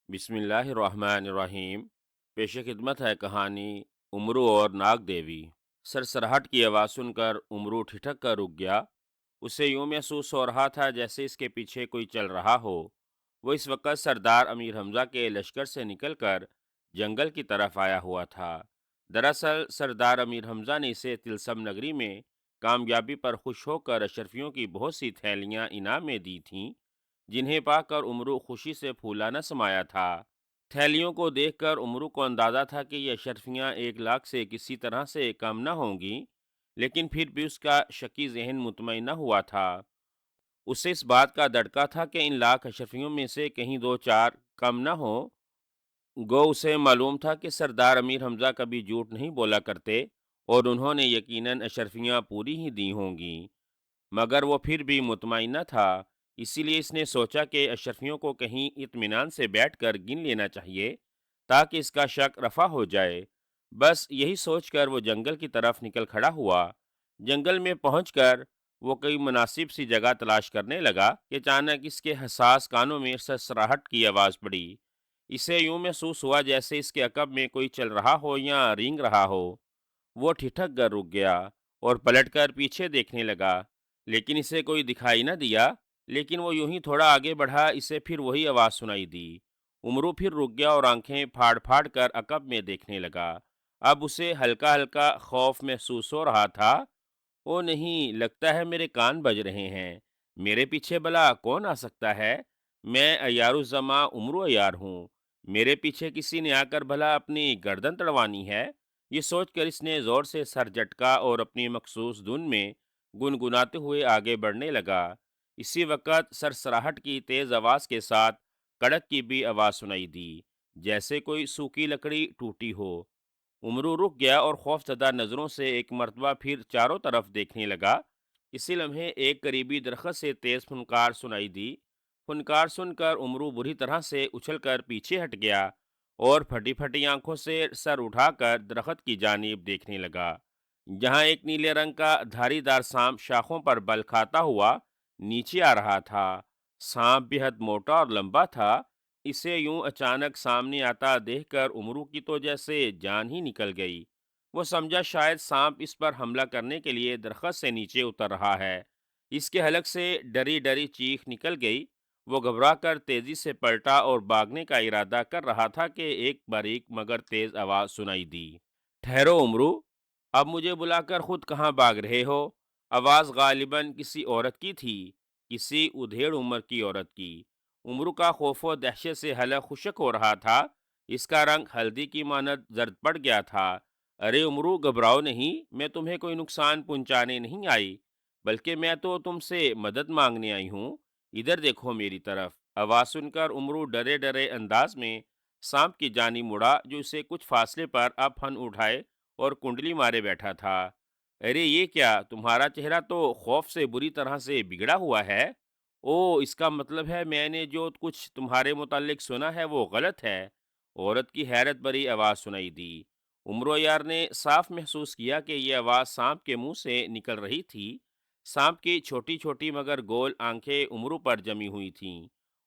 بسم اللہ الرحمن الرحیم۔ پیش خدمت ہے کہانی امرو اور ناگ دیوی۔ سرسراہٹ کی آواز سن کر امرو ٹھٹک کر رک گیا۔ اسے یوں محسوس ہو رہا تھا جیسے اس کے پیچھے کوئی چل رہا ہو۔ وہ اس وقت سردار امیر حمزہ کے لشکر سے نکل کر جنگل کی طرف آیا ہوا تھا۔ دراصل سردار امیر حمزہ نے اسے تلسم نگری میں کامیابی پر خوش ہو کر اشرفیوں کی بہت سی تھیلیاں انعام میں دی تھیں، جنہیں پا کر امرو خوشی سے پھولا نہ سمایا تھا۔ تھیلیوں کو دیکھ کر امرو کو اندازہ تھا کہ یہ اشرفیاں 1 لاکھ سے کسی طرح سے کم نہ ہوں گی، لیکن پھر بھی اس کا شکی ذہن مطمئن نہ ہوا تھا۔ اسے اس بات کا دڑکا تھا کہ ان لاکھ اشرفیوں میں سے کہیں 2 4 کم نہ ہوں۔ گو اسے معلوم تھا کہ سردار امیر حمزہ کبھی جھوٹ نہیں بولا کرتے، اور انہوں نے یقیناً اشرفیاں پوری ہی دی ہوں گی، مگر وہ پھر بھی مطمئن نہ تھا۔ اسی لیے اس نے سوچا کہ اشرفیوں کو کہیں اطمینان سے بیٹھ کر گن لینا چاہیے تاکہ اس کا شک رفع ہو جائے۔ بس یہی سوچ کر وہ جنگل کی طرف نکل کھڑا ہوا۔ جنگل میں پہنچ کر وہ کوئی مناسب سی جگہ تلاش کرنے لگا کہ اچانک اس کے حساس کانوں میں سرسراہٹ کی آواز پڑی۔ اسے یوں محسوس ہوا جیسے اس کے عقب میں کوئی چل رہا ہو یا رینگ رہا ہو۔ وہ ٹھٹک کر رک گیا اور پلٹ کر پیچھے دیکھنے لگا، لیکن اسے کوئی دکھائی نہ دیا۔ لیکن وہ یوں ہی تھوڑا آگے بڑھا، اسے پھر وہی آواز سنائی دی۔ امرو پھر رک گیا اور آنکھیں پھاڑ پھاڑ کر عقب میں دیکھنے لگا۔ اب اسے ہلکا ہلکا خوف محسوس ہو رہا تھا۔ او نہیں، لگتا ہے میرے کان بج رہے ہیں۔ میرے پیچھے بلا کون آ سکتا ہے؟ میں عیار الزما امرو عیار ہوں۔ میرے پیچھے کسی نے آ کر بھلا اپنی گردن تڑوانی ہے؟ یہ سوچ کر اس نے زور سے سر جھٹکا اور اپنی مخصوص دھن میں گنگناتے ہوئے آگے بڑھنے لگا۔ اسی وقت سرسراہٹ کی تیز آواز کے ساتھ کڑک کی بھی آواز سنائی دی، جیسے کوئی سوکھی لکڑی ٹوٹی ہو۔ امرو رک گیا اور خوف زدہ نظروں سے ایک مرتبہ پھر چاروں طرف دیکھنے لگا۔ اسی لمحے ایک قریبی درخت سے تیز پھنکار سنائی دی۔ پھنکار سن کر امرو بری طرح سے اچھل کر پیچھے ہٹ گیا اور پھٹی پھٹی آنکھوں سے سر اٹھا کر درخت کی جانب دیکھنے لگا، جہاں ایک نیلے رنگ کا دھاری دار سانپ شاخوں پر بل کھاتا ہوا نیچے آ رہا تھا۔ سانپ بے حد موٹا اور لمبا تھا۔ اسے یوں اچانک سامنے آتا دیکھ کر امرو کی تو جیسے جان ہی نکل گئی۔ وہ سمجھا شاید سانپ اس پر حملہ کرنے کے لیے درخت سے نیچے اتر رہا ہے۔ اس کے حلق سے ڈری ڈری چیخ نکل گئی۔ وہ گھبرا کر تیزی سے پلٹا اور بھاگنے کا ارادہ کر رہا تھا کہ ایک باریک مگر تیز آواز سنائی دی۔ ٹھہرو امرو، اب مجھے بلا کر خود کہاں بھاگ رہے ہو؟ آواز غالباً کسی عورت کی تھی، کسی ادھیڑ عمر کی عورت کی۔ امرو کا خوف و دہشت سے حلق خشک ہو رہا تھا۔ اس کا رنگ ہلدی کی مانند زرد پڑ گیا تھا۔ ارے امرو، گھبراؤ نہیں، میں تمہیں کوئی نقصان پہنچانے نہیں آئی، بلکہ میں تو تم سے مدد مانگنے آئی ہوں۔ ادھر دیکھو میری طرف۔ آواز سن کر امرو ڈرے ڈرے انداز میں سانپ کی جانب مڑا، جو اسے کچھ فاصلے پر اب پھن اٹھائے اور کنڈلی مارے بیٹھا تھا۔ ارے یہ کیا؟ تمہارا چہرہ تو خوف سے بری طرح سے بگڑا ہوا ہے۔ او، اس کا مطلب ہے میں نے جو کچھ تمہارے متعلق سنا ہے وہ غلط ہے۔ عورت کی حیرت بھری آواز سنائی دی۔ امرو یار نے صاف محسوس کیا کہ یہ آواز سانپ کے منہ سے نکل رہی تھی۔ سانپ کی چھوٹی چھوٹی مگر گول آنکھیں امرو پر جمی ہوئی تھیں،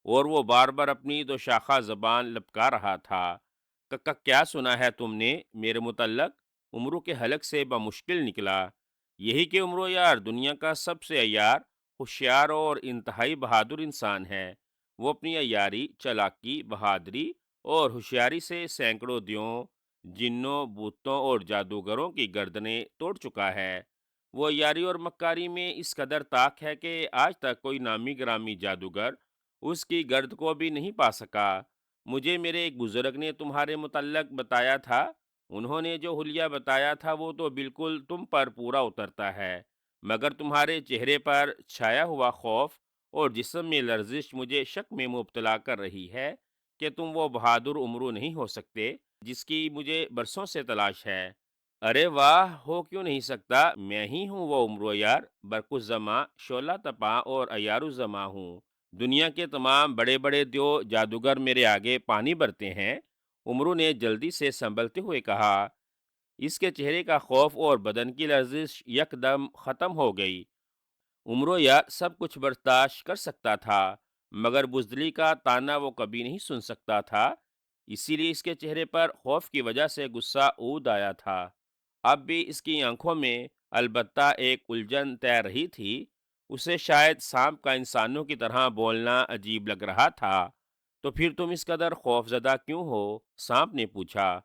اور وہ بار بار اپنی دو شاخہ زبان لپکا رہا تھا۔ کیا سنا ہے تم نے میرے متعلق؟ امرو کے حلق سے بمشکل نکلا۔ یہی کہ امرو یار دنیا کا سب سے عیار، ہوشیار اور انتہائی بہادر انسان ہے۔ وہ اپنی عیاری، چالاکی، بہادری اور ہوشیاری سے سینکڑوں دیوں، جنوں، بوتوں اور جادوگروں کی گردنیں توڑ چکا ہے۔ وہ عیاری اور مکاری میں اس قدر طاق ہے کہ آج تک کوئی نامی گرامی جادوگر اس کی گرد کو بھی نہیں پا سکا۔ مجھے میرے ایک بزرگ نے تمہارے متعلق بتایا تھا۔ انہوں نے جو حلیہ بتایا تھا وہ تو بالکل تم پر پورا اترتا ہے، مگر تمہارے چہرے پر چھایا ہوا خوف اور جسم میں لرزش مجھے شک میں مبتلا کر رہی ہے کہ تم وہ بہادر امرو نہیں ہو سکتے جس کی مجھے برسوں سے تلاش ہے۔ ارے واہ، ہو کیوں نہیں سکتا؟ میں ہی ہوں وہ امرو یار، برکس زماں، شعلہ تپاں اور عیار الزماں ہوں۔ دنیا کے تمام بڑے بڑے دیو جادوگر میرے آگے پانی بھرتے ہیں۔ امرو نے جلدی سے سنبھلتے ہوئے کہا۔ اس کے چہرے کا خوف اور بدن کی لرزش یک دم ختم ہو گئی۔ امرو یار سب کچھ برداشت کر سکتا تھا، مگر بزدلی کا تانا وہ کبھی نہیں سن سکتا تھا، اسی لیے اس کے چہرے پر خوف کی وجہ سے غصہ اود آیا تھا۔ اب بھی اس کی آنکھوں میں البتہ ایک الجھن تیر رہی تھی۔ اسے شاید سانپ کا انسانوں کی طرح بولنا عجیب لگ رہا تھا۔ تو پھر تم اس قدر خوف زدہ کیوں ہو؟ سانپ نے پوچھا۔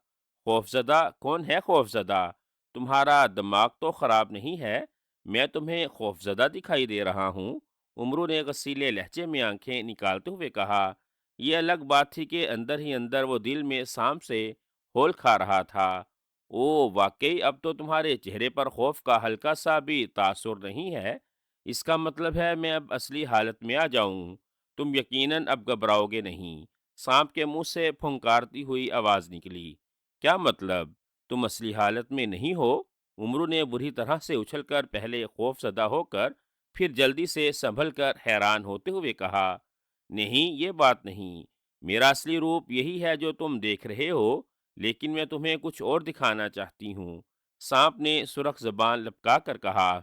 خوف زدہ؟ کون ہے خوف زدہ؟ تمہارا دماغ تو خراب نہیں ہے؟ میں تمہیں خوف زدہ دکھائی دے رہا ہوں؟ امرو نے غصیلے لہجے میں آنکھیں نکالتے ہوئے کہا۔ یہ الگ بات تھی کہ اندر ہی اندر وہ دل میں سانپ سے ہول کھا رہا تھا۔ او واقعی اب تو تمہارے چہرے پر خوف کا ہلکا سا بھی تاثر نہیں ہے۔ اس کا مطلب ہے میں اب اصلی حالت میں آ جاؤں۔ تم یقیناً اب گھبراؤ گے نہیں۔ سانپ کے منہ سے پھنکارتی ہوئی آواز نکلی۔ کیا مطلب؟ تم اصلی حالت میں نہیں ہو؟ امرو نے بری طرح سے اچھل کر پہلے خوف زدہ ہو کر پھر جلدی سے سنبھل کر حیران ہوتے ہوئے کہا، نہیں یہ بات نہیں، میرا اصلی روپ یہی ہے جو تم دیکھ رہے ہو، لیکن میں تمہیں کچھ اور دکھانا چاہتی ہوں۔ سانپ نے سرخ زبان لپکا کر کہا۔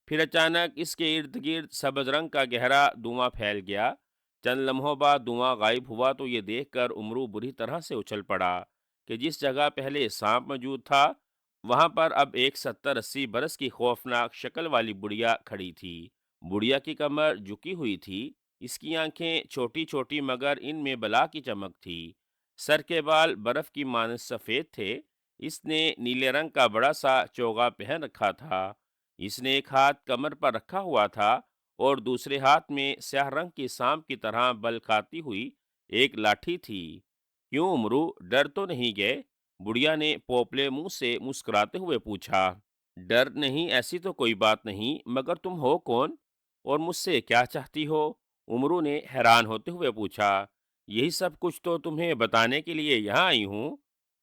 پھر اچانک اس کے ارد گرد سبز رنگ کا گہرا دھواں پھیل گیا۔ چند لمحوں بعد دھواں غائب ہوا تو یہ دیکھ کر امرو بری طرح سے اچھل پڑا کہ جس جگہ پہلے سانپ موجود تھا وہاں پر اب ایک 70-80 برس کی خوفناک شکل والی بڑھیا کھڑی تھی۔ بڑھیا کی کمر جھکی ہوئی تھی، اس کی آنکھیں چھوٹی چھوٹی مگر ان میں بلا کی چمک تھی۔ سر کے بال برف کی مانند سفید تھے۔ اس نے نیلے رنگ کا بڑا سا چوغا پہن رکھا تھا۔ اس نے ایک ہاتھ کمر پر رکھا ہوا تھا اور دوسرے ہاتھ میں سیاہ رنگ کی سانپ کی طرح بل کھاتی ہوئی ایک لاٹھی تھی۔ کیوں امرو، ڈر تو نہیں گئے؟ بڑھیا نے پوپلے منہ سے مسکراتے ہوئے پوچھا۔ ڈر نہیں، ایسی تو کوئی بات نہیں، مگر تم ہو کون اور مجھ سے کیا چاہتی ہو؟ امرو نے حیران ہوتے ہوئے پوچھا۔ یہی سب کچھ تو تمہیں بتانے کے لیے یہاں آئی ہوں۔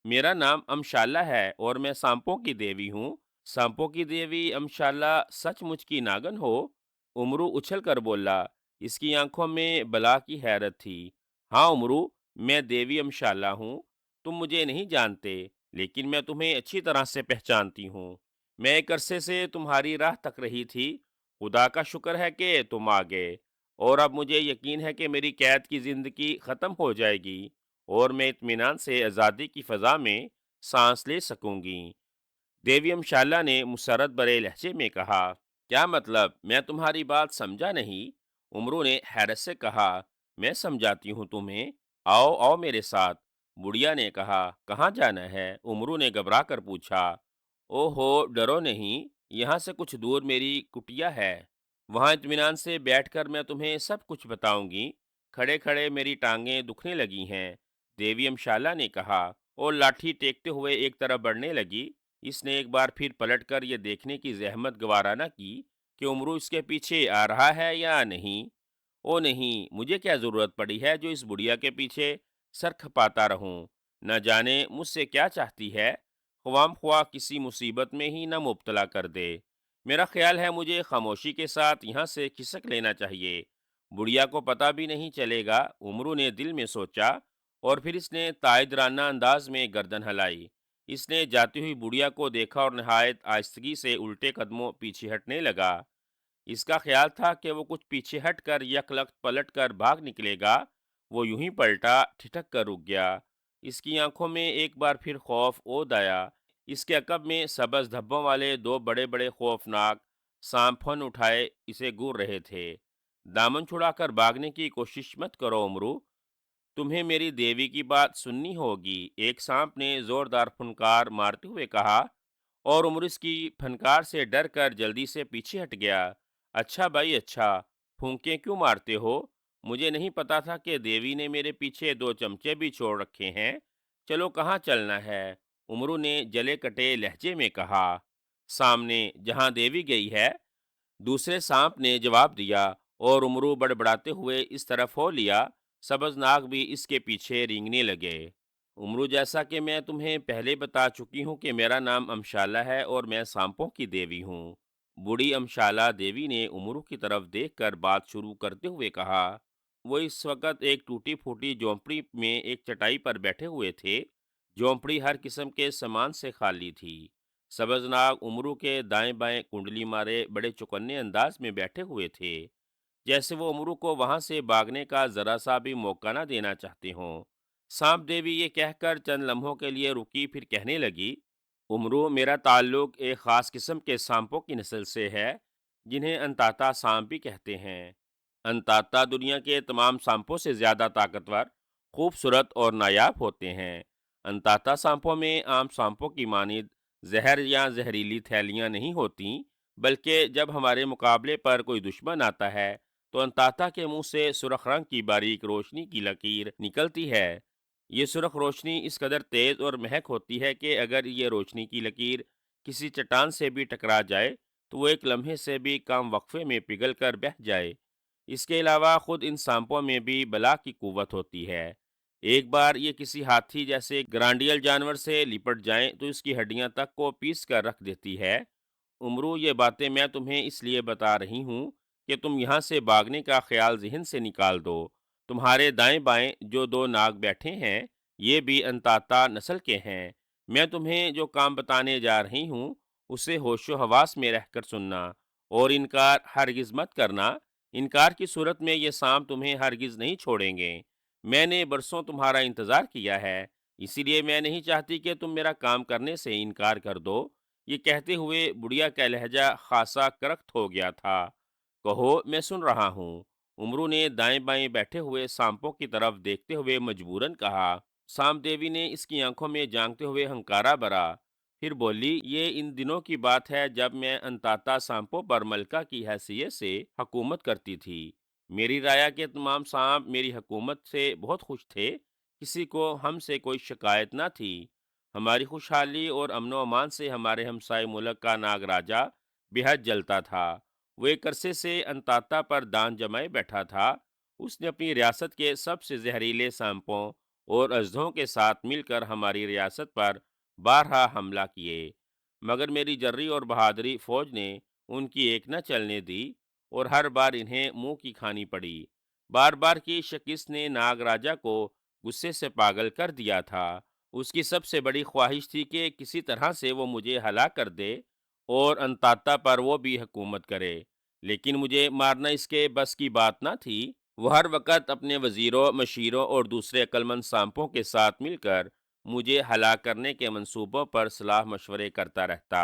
میرا نام امشالہ ہے اور میں سانپوں کی دیوی ہوں۔ سانپوں کی دیوی امشالہ، سچ مچ کی ناگن ہو؟ امرو اچھل کر بولا۔ اس کی آنکھوں میں بلا کی حیرت تھی۔ ہاں امرو، میں دیوی امشالہ ہوں۔ تم مجھے نہیں جانتے، لیکن میں تمہیں اچھی طرح سے پہچانتی ہوں۔ میں ایک عرصے سے تمہاری راہ تک رہی تھی۔ خدا کا شکر ہے کہ تم آ گئے، اور اب مجھے یقین ہے کہ میری قید کی زندگی ختم ہو جائے گی اور میں اطمینان سے آزادی کی فضا میں سانس لے سکوں گی۔ دیوی امشالہ نے مسرت برے لہجے میں کہا۔ کیا مطلب؟ میں تمہاری بات سمجھا نہیں۔ امرو نے حیرت سے کہا۔ میں سمجھاتی ہوں تمہیں، آؤ آؤ میرے ساتھ۔ بڑھیا نے کہا۔ کہاں جانا ہے؟ امرو نے گھبرا کر پوچھا۔ او ہو، ڈرو نہیں، یہاں سے کچھ دور میری کٹیا ہے، وہاں اطمینان سے بیٹھ کر میں تمہیں سب کچھ بتاؤں گی۔ کھڑے کھڑے میری ٹانگیں دکھنے لگی ہیں، دیوی امشالہ نے کہا، اور لاٹھی ٹیکتے ہوئے ایک طرف بڑھنے لگی۔ اس نے ایک بار پھر پلٹ کر یہ دیکھنے کی زحمت گوارا نہ کی کہ امرو اس کے پیچھے آ رہا ہے یا نہیں۔ او نہیں، مجھے کیا ضرورت پڑی ہے جو اس بڑھیا کے پیچھے سر کھپاتا رہوں؟ نہ جانے مجھ سے کیا چاہتی ہے، خواہ خواہ کسی مصیبت میں ہی نہ مبتلا کر دے۔ میرا خیال ہے مجھے خاموشی کے ساتھ یہاں سے کھسک لینا چاہیے۔ بڑھیا کو پتہ بھی نہیں چلے گا، امرو نے دل میں سوچا، اور پھر اس نے تائیدرانہ انداز میں گردن ہلائی۔ اس نے جاتی ہوئی بڑھیا کو دیکھا اور نہایت آہستگی سے الٹے قدموں پیچھے ہٹنے لگا۔ اس کا خیال تھا کہ وہ کچھ پیچھے ہٹ کر یک لخت پلٹ کر بھاگ نکلے گا۔ وہ یوں ہی پلٹا، ٹھٹک کر رک گیا۔ اس کی آنکھوں میں ایک بار پھر خوف اود آیا۔ اس کے عقب میں سبز دھبوں والے دو بڑے بڑے خوفناک سانپ پھن اٹھائے اسے گور رہے تھے۔ دامن چھڑا کر بھاگنے کی کوشش مت کرو امرو، تمہیں میری دیوی کی بات سننی ہوگی، ایک سانپ نے زوردار پھنکار مارتے ہوئے کہا، اور عمر اس کی پھنکار سے ڈر کر جلدی سے پیچھے ہٹ گیا۔ اچھا بھائی اچھا، پھونکیں کیوں مارتے ہو؟ مجھے نہیں پتا تھا کہ دیوی نے میرے پیچھے دو چمچے بھی چھوڑ رکھے ہیں۔ چلو کہاں چلنا ہے؟ امرو نے جلے کٹے لہجے میں کہا۔ سامنے جہاں دیوی گئی ہے، دوسرے سانپ نے جواب دیا، اور امرو بڑبڑاتے ہوئے اس طرف ہو لیا۔ سبز ناگ بھی اس کے پیچھے رینگنے لگے۔ امرو، جیسا کہ میں تمہیں پہلے بتا چکی ہوں کہ میرا نام امشالہ ہے اور میں سانپوں کی دیوی ہوں۔ بوڑھی امشالہ دیوی نے امرو کی طرف دیکھ کر بات شروع کرتے ہوئے کہا۔ وہ اس وقت ایک ٹوٹی پھوٹی جھونپڑی میں ایک چٹائی پر بیٹھے ہوئے تھے۔ جھونپڑی ہر قسم کے سامان سے خالی تھی۔ سبز ناگ امرو کے دائیں بائیں کنڈلی مارے بڑے چوکنے انداز میں بیٹھے ہوئے تھے۔ جیسے وہ امرو کو وہاں سے بھاگنے کا ذرا سا بھی موقع نہ دینا چاہتے ہوں۔ سانپ دیوی یہ کہہ کر چند لمحوں کے لیے رکی، پھر کہنے لگی، امرو، میرا تعلق ایک خاص قسم کے سانپوں کی نسل سے ہے جنہیں انتاتا سانپ بھی کہتے ہیں۔ انتاتا دنیا کے تمام سانپوں سے زیادہ طاقتور، خوبصورت اور نایاب ہوتے ہیں۔ انتاتا سانپوں میں عام سانپوں کی مانند زہر یا زہریلی تھیلیاں نہیں ہوتیں، بلکہ جب ہمارے مقابلے پر کوئی دشمن آتا ہے تو انتاتا کے منہ سے سرخ رنگ کی باریک روشنی کی لکیر نکلتی ہے۔ یہ سرخ روشنی اس قدر تیز اور مہک ہوتی ہے کہ اگر یہ روشنی کی لکیر کسی چٹان سے بھی ٹکرا جائے تو وہ ایک لمحے سے بھی کم وقفے میں پگھل کر بہہ جائے۔ اس کے علاوہ خود ان سانپوں میں بھی بلا کی قوت ہوتی ہے۔ ایک بار یہ کسی ہاتھی جیسے گرانڈیل جانور سے لپٹ جائیں تو اس کی ہڈیاں تک کو پیس کر رکھ دیتی ہے۔ امرو، یہ باتیں میں تمہیں اس لیے بتا رہی ہوں کہ تم یہاں سے بھاگنے کا خیال ذہن سے نکال دو۔ تمہارے دائیں بائیں جو دو ناگ بیٹھے ہیں یہ بھی انتاتا نسل کے ہیں۔ میں تمہیں جو کام بتانے جا رہی ہوں اسے ہوش و حواس میں رہ کر سننا، اور انکار ہرگز مت کرنا۔ انکار کی صورت میں یہ سانپ تمہیں ہرگز نہیں چھوڑیں گے۔ میں نے برسوں تمہارا انتظار کیا ہے، اسی لیے میں نہیں چاہتی کہ تم میرا کام کرنے سے انکار کر دو۔ یہ کہتے ہوئے بڑھیا کا لہجہ خاصا کرخت ہو گیا تھا۔ کہو، میں سن رہا ہوں۔ امرو نے دائیں بائیں بیٹھے ہوئے سانپوں کی طرف دیکھتے ہوئے مجبوراً کہا۔ سانپ دیوی نے اس کی آنکھوں میں جانتے ہوئے ہنکارا بھرا، پھر بولی، یہ ان دنوں کی بات ہے جب میں انتاتا سانپوں پر ملکہ کی حیثیت سے حکومت کرتی تھی۔ میری رعایا کے تمام سانپ میری حکومت سے بہت خوش تھے، کسی کو ہم سے کوئی شکایت نہ تھی۔ ہماری خوشحالی اور امن و امان سے ہمارے ہمسائے ملک کا ناگ راجا بے حد جلتا تھا۔ وہ ایک عرصے سے انتاتا پر دان جمائے بیٹھا تھا۔ اس نے اپنی ریاست کے سب سے زہریلے سانپوں اور اژدھوں کے ساتھ مل کر ہماری ریاست پر بارہا حملہ کیے، مگر میری جرری اور بہادری فوج نے ان کی ایک نہ چلنے دی، اور ہر بار انہیں منہ کی کھانی پڑی۔ بار بار کی شکست نے ناگ راجا کو غصے سے پاگل کر دیا تھا۔ اس کی سب سے بڑی خواہش تھی کہ کسی طرح سے وہ مجھے ہلاک کر دے اور انتاتا پر وہ بھی حکومت کرے، لیکن مجھے مارنا اس کے بس کی بات نہ تھی۔ وہ ہر وقت اپنے وزیروں، مشیروں اور دوسرے عقلمند سانپوں کے ساتھ مل کر مجھے ہلاک کرنے کے منصوبوں پر صلاح مشورے کرتا رہتا،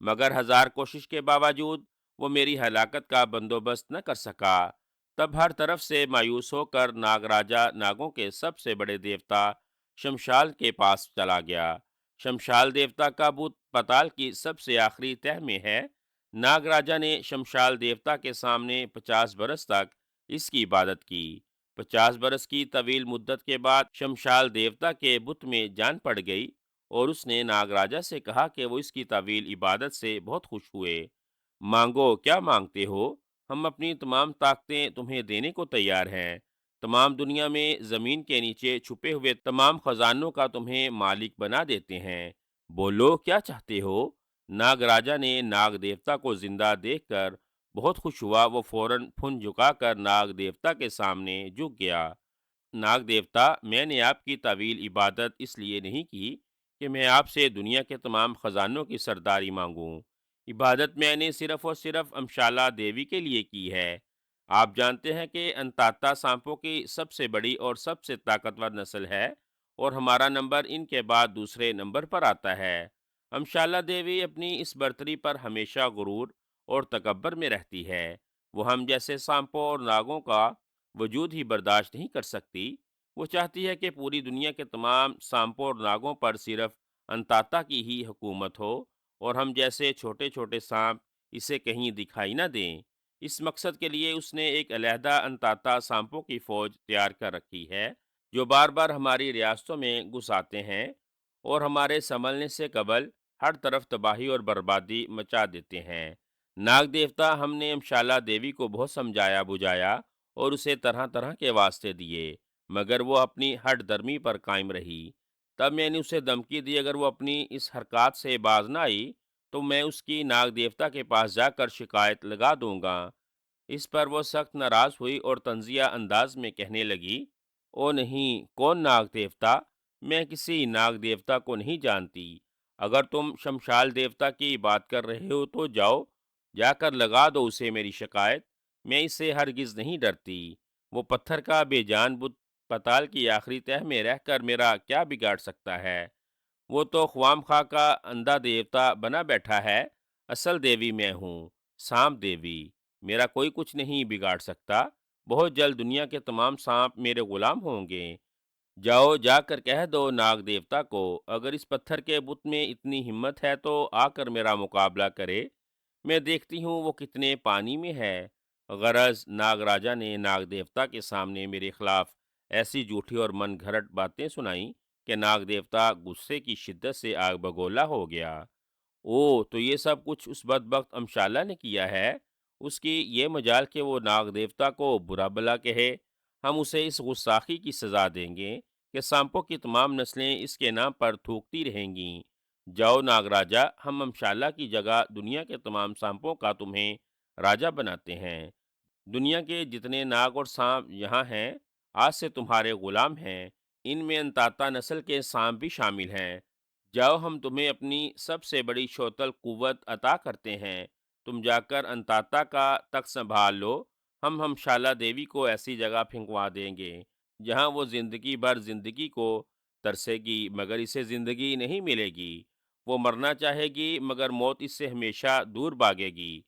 مگر ہزار کوشش کے باوجود وہ میری ہلاکت کا بندوبست نہ کر سکا۔ تب ہر طرف سے مایوس ہو کر ناگ راجا ناگوں کے سب سے بڑے دیوتا شمشال کے پاس چلا گیا۔ شمشال دیوتا کا بت پتال کی سب سے آخری تہہ میں ہے۔ ناگ راجا نے شمشال دیوتا کے سامنے 50 برس تک اس کی عبادت کی۔ 50 برس کی طویل مدت کے بعد شمشال دیوتا کے بت میں جان پڑ گئی، اور اس نے ناگ راجا سے کہا کہ وہ اس کی طویل عبادت سے بہت خوش ہوئے۔ مانگو، کیا مانگتے ہو؟ ہم اپنی تمام طاقتیں تمہیں دینے کو تیار ہیں۔ تمام دنیا میں زمین کے نیچے چھپے ہوئے تمام خزانوں کا تمہیں مالک بنا دیتے ہیں۔ بولو، کیا چاہتے ہو؟ ناگ راجا نے ناگ دیوتا کو زندہ دیکھ کر بہت خوش ہوا۔ وہ فوراً پھن جھکا کر ناگ دیوتا کے سامنے جھک گیا۔ ناگ دیوتا، میں نے آپ کی طویل عبادت اس لیے نہیں کی کہ میں آپ سے دنیا کے تمام خزانوں کی سرداری مانگوں۔ عبادت میں نے صرف اور صرف امشالہ دیوی کے لیے کی ہے۔ آپ جانتے ہیں کہ انتاتا سانپوں کی سب سے بڑی اور سب سے طاقتور نسل ہے، اور ہمارا نمبر ان کے بعد دوسرے نمبر پر آتا ہے۔ امشالہ دیوی اپنی اس برتری پر ہمیشہ غرور اور تکبر میں رہتی ہے۔ وہ ہم جیسے سانپوں اور ناگوں کا وجود ہی برداشت نہیں کر سکتی۔ وہ چاہتی ہے کہ پوری دنیا کے تمام سانپوں اور ناگوں پر صرف انتاتا کی ہی حکومت ہو، اور ہم جیسے چھوٹے چھوٹے سانپ اسے کہیں دکھائی نہ دیں۔ اس مقصد کے لیے اس نے ایک علیحدہ انتاتا سانپوں کی فوج تیار کر رکھی ہے، جو بار بار ہماری ریاستوں میں گھس آتے ہیں اور ہمارے سنبھلنے سے قبل ہر طرف تباہی اور بربادی مچا دیتے ہیں۔ ناگ دیوتا، ہم نے امشالہ دیوی کو بہت سمجھایا بجھایا اور اسے طرح طرح کے واسطے دیے، مگر وہ اپنی ہٹ درمی پر قائم رہی۔ تب میں نے اسے دھمکی دی، اگر وہ اپنی اس حرکات سے باز نہ آئی تو میں اس کی ناگ دیوتا کے پاس جا کر شکایت لگا دوں گا۔ اس پر وہ سخت ناراض ہوئی اور طنزیہ انداز میں کہنے لگی، او نہیں، کون ناگ دیوتا؟ میں کسی ناگ دیوتا کو نہیں جانتی۔ اگر تم شمشال دیوتا کی بات کر رہے ہو تو جاؤ، جا کر لگا دو اسے میری شکایت۔ میں اس سے ہرگز نہیں ڈرتی۔ وہ پتھر کا بے جان بت پتال کی آخری تہہ میں رہ کر میرا کیا بگاڑ سکتا ہے؟ وہ تو خوام خواہ کا اندھا دیوتا بنا بیٹھا ہے۔ اصل دیوی میں ہوں، سانپ دیوی۔ میرا کوئی کچھ نہیں بگاڑ سکتا۔ بہت جلد دنیا کے تمام سانپ میرے غلام ہوں گے۔ جاؤ، جا کر کہہ دو ناگ دیوتا کو، اگر اس پتھر کے بت میں اتنی ہمت ہے تو آ کر میرا مقابلہ کرے۔ میں دیکھتی ہوں وہ کتنے پانی میں ہے۔ غرض ناگ راجا نے ناگ دیوتا کے سامنے میرے خلاف ایسی جھوٹی اور من گھڑت باتیں سنائیں کہ ناگ دیوتا غصے کی شدت سے آگ بگولا ہو گیا۔ او، تو یہ سب کچھ اس بدبخت امشالہ نے کیا ہے؟ اس کی یہ مجال کہ وہ ناگ دیوتا کو برا بلا کہے۔ ہم اسے اس غصاخی کی سزا دیں گے کہ سانپوں کی تمام نسلیں اس کے نام پر تھوکتی رہیں گی۔ جاؤ ناگ راجا، ہم امشالہ کی جگہ دنیا کے تمام سانپوں کا تمہیں راجا بناتے ہیں۔ دنیا کے جتنے ناگ اور سانپ یہاں ہیں آج سے تمہارے غلام ہیں۔ ان میں انتاتا نسل کے سانپ بھی شامل ہیں۔ جاؤ، ہم تمہیں اپنی سب سے بڑی شوتل قوت عطا کرتے ہیں۔ تم جا کر انتاتا کا تخت سنبھال لو۔ ہم شالہ دیوی کو ایسی جگہ پھنکوا دیں گے جہاں وہ زندگی بھر زندگی کو ترسے گی مگر اسے زندگی نہیں ملے گی۔ وہ مرنا چاہے گی مگر موت اس سے ہمیشہ دور بھاگے گی۔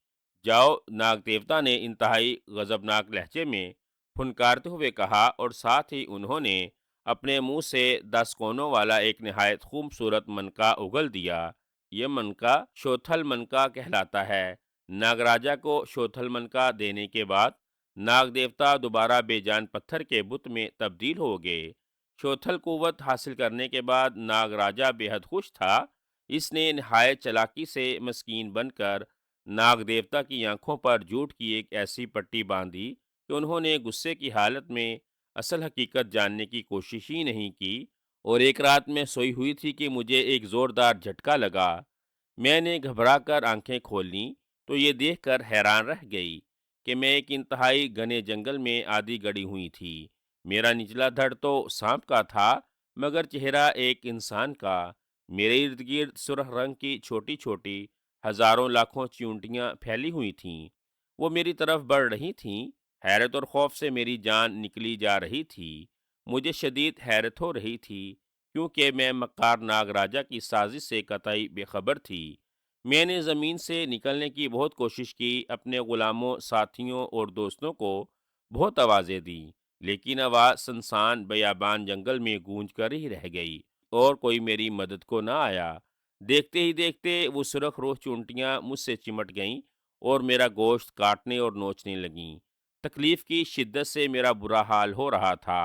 جاؤ، ناگ دیوتا نے انتہائی غضبناک لہجے میں پھنکارتے ہوئے کہا، اور ساتھ ہی انہوں نے اپنے منہ سے 10 کونوں والا ایک نہایت خوبصورت منکا اگل دیا۔ یہ منکا شوتھل منکا کہلاتا ہے۔ ناگراجا کو شوتھل منکا دینے کے بعد ناگ دیوتا دوبارہ بے جان پتھر کے بت میں تبدیل ہو گئے۔ شوتھل قوت حاصل کرنے کے بعد ناگ راجا بے حد خوش تھا۔ اس نے نہایت چلاکی سے مسکین بن کر ناگ دیوتا کی آنکھوں پر جھوٹ کی ایک ایسی پٹی باندھی کہ انہوں نے غصے کی حالت میں اصل حقیقت جاننے کی کوشش ہی نہیں کی، اور ایک رات میں سوئی ہوئی تھی کہ مجھے ایک زوردار جھٹکا لگا۔ میں نے گھبرا کر آنکھیں کھولیں تو یہ دیکھ کر حیران رہ گئی کہ میں ایک انتہائی گھنے جنگل میں آدھی گڑی ہوئی تھی۔ میرا نچلا دھڑ تو سانپ کا تھا مگر چہرہ ایک انسان کا۔ میرے ارد گرد سرخ رنگ کی چھوٹی چھوٹی ہزاروں لاکھوں چیونٹیاں پھیلی ہوئی تھیں۔ وہ میری طرف بڑھ رہی تھیں۔ حیرت اور خوف سے میری جان نکلی جا رہی تھی۔ مجھے شدید حیرت ہو رہی تھی کیونکہ میں مکار ناگ راجا کی سازش سے قطعی بے خبر تھی۔ میں نے زمین سے نکلنے کی بہت کوشش کی، اپنے غلاموں، ساتھیوں اور دوستوں کو بہت آوازیں دیں، لیکن آواز سنسان بیابان جنگل میں گونج کر ہی رہ گئی اور کوئی میری مدد کو نہ آیا۔ دیکھتے ہی دیکھتے وہ سرخ روح چونٹیاں مجھ سے چمٹ گئیں اور میرا گوشت کاٹنے اور نوچنے لگیں۔ تکلیف کی شدت سے میرا برا حال ہو رہا تھا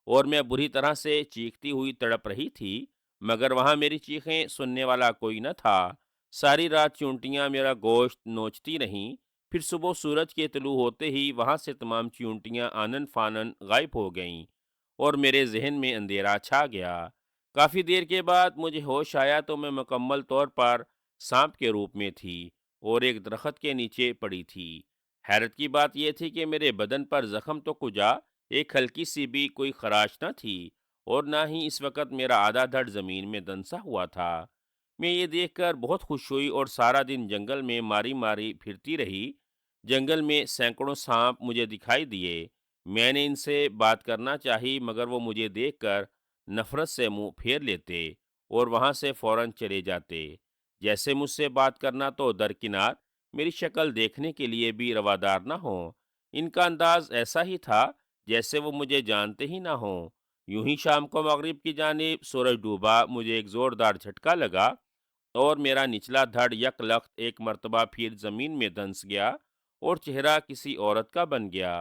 اور میں بری طرح سے چیختی ہوئی تڑپ رہی تھی، مگر وہاں میری چیخیں سننے والا کوئی نہ تھا۔ ساری رات چیونٹیاں میرا گوشت نوچتی رہیں۔ پھر صبح سورج کے طلوع ہوتے ہی وہاں سے تمام چیونٹیاں آنن فانن غائب ہو گئیں اور میرے ذہن میں اندھیرا چھا گیا۔ کافی دیر کے بعد مجھے ہوش آیا تو میں مکمل طور پر سانپ کے روپ میں تھی اور ایک درخت کے نیچے پڑی تھی۔ حیرت کی بات یہ تھی کہ میرے بدن پر زخم تو کجا ایک ہلکی سی بھی کوئی خراش نہ تھی، اور نہ ہی اس وقت میرا آدھا دھڑ زمین میں دنسا ہوا تھا۔ میں یہ دیکھ کر بہت خوش ہوئی اور سارا دن جنگل میں ماری ماری پھرتی رہی۔ جنگل میں سینکڑوں سانپ مجھے دکھائی دیے۔ میں نے ان سے بات کرنا چاہی مگر وہ مجھے دیکھ کر نفرت سے منہ پھیر لیتے اور وہاں سے فوراً چلے جاتے۔ جیسے مجھ سے بات کرنا تو درکنار، میری شکل دیکھنے کے لیے بھی روادار نہ ہوں۔ ان کا انداز ایسا ہی تھا جیسے وہ مجھے جانتے ہی نہ ہوں۔ یوں ہی شام کو مغرب کی جانب سورج ڈوبا، مجھے ایک زوردار جھٹکا لگا اور میرا نچلا دھڑ یک لخت ایک مرتبہ پھر زمین میں دنس گیا اور چہرہ کسی عورت کا بن گیا،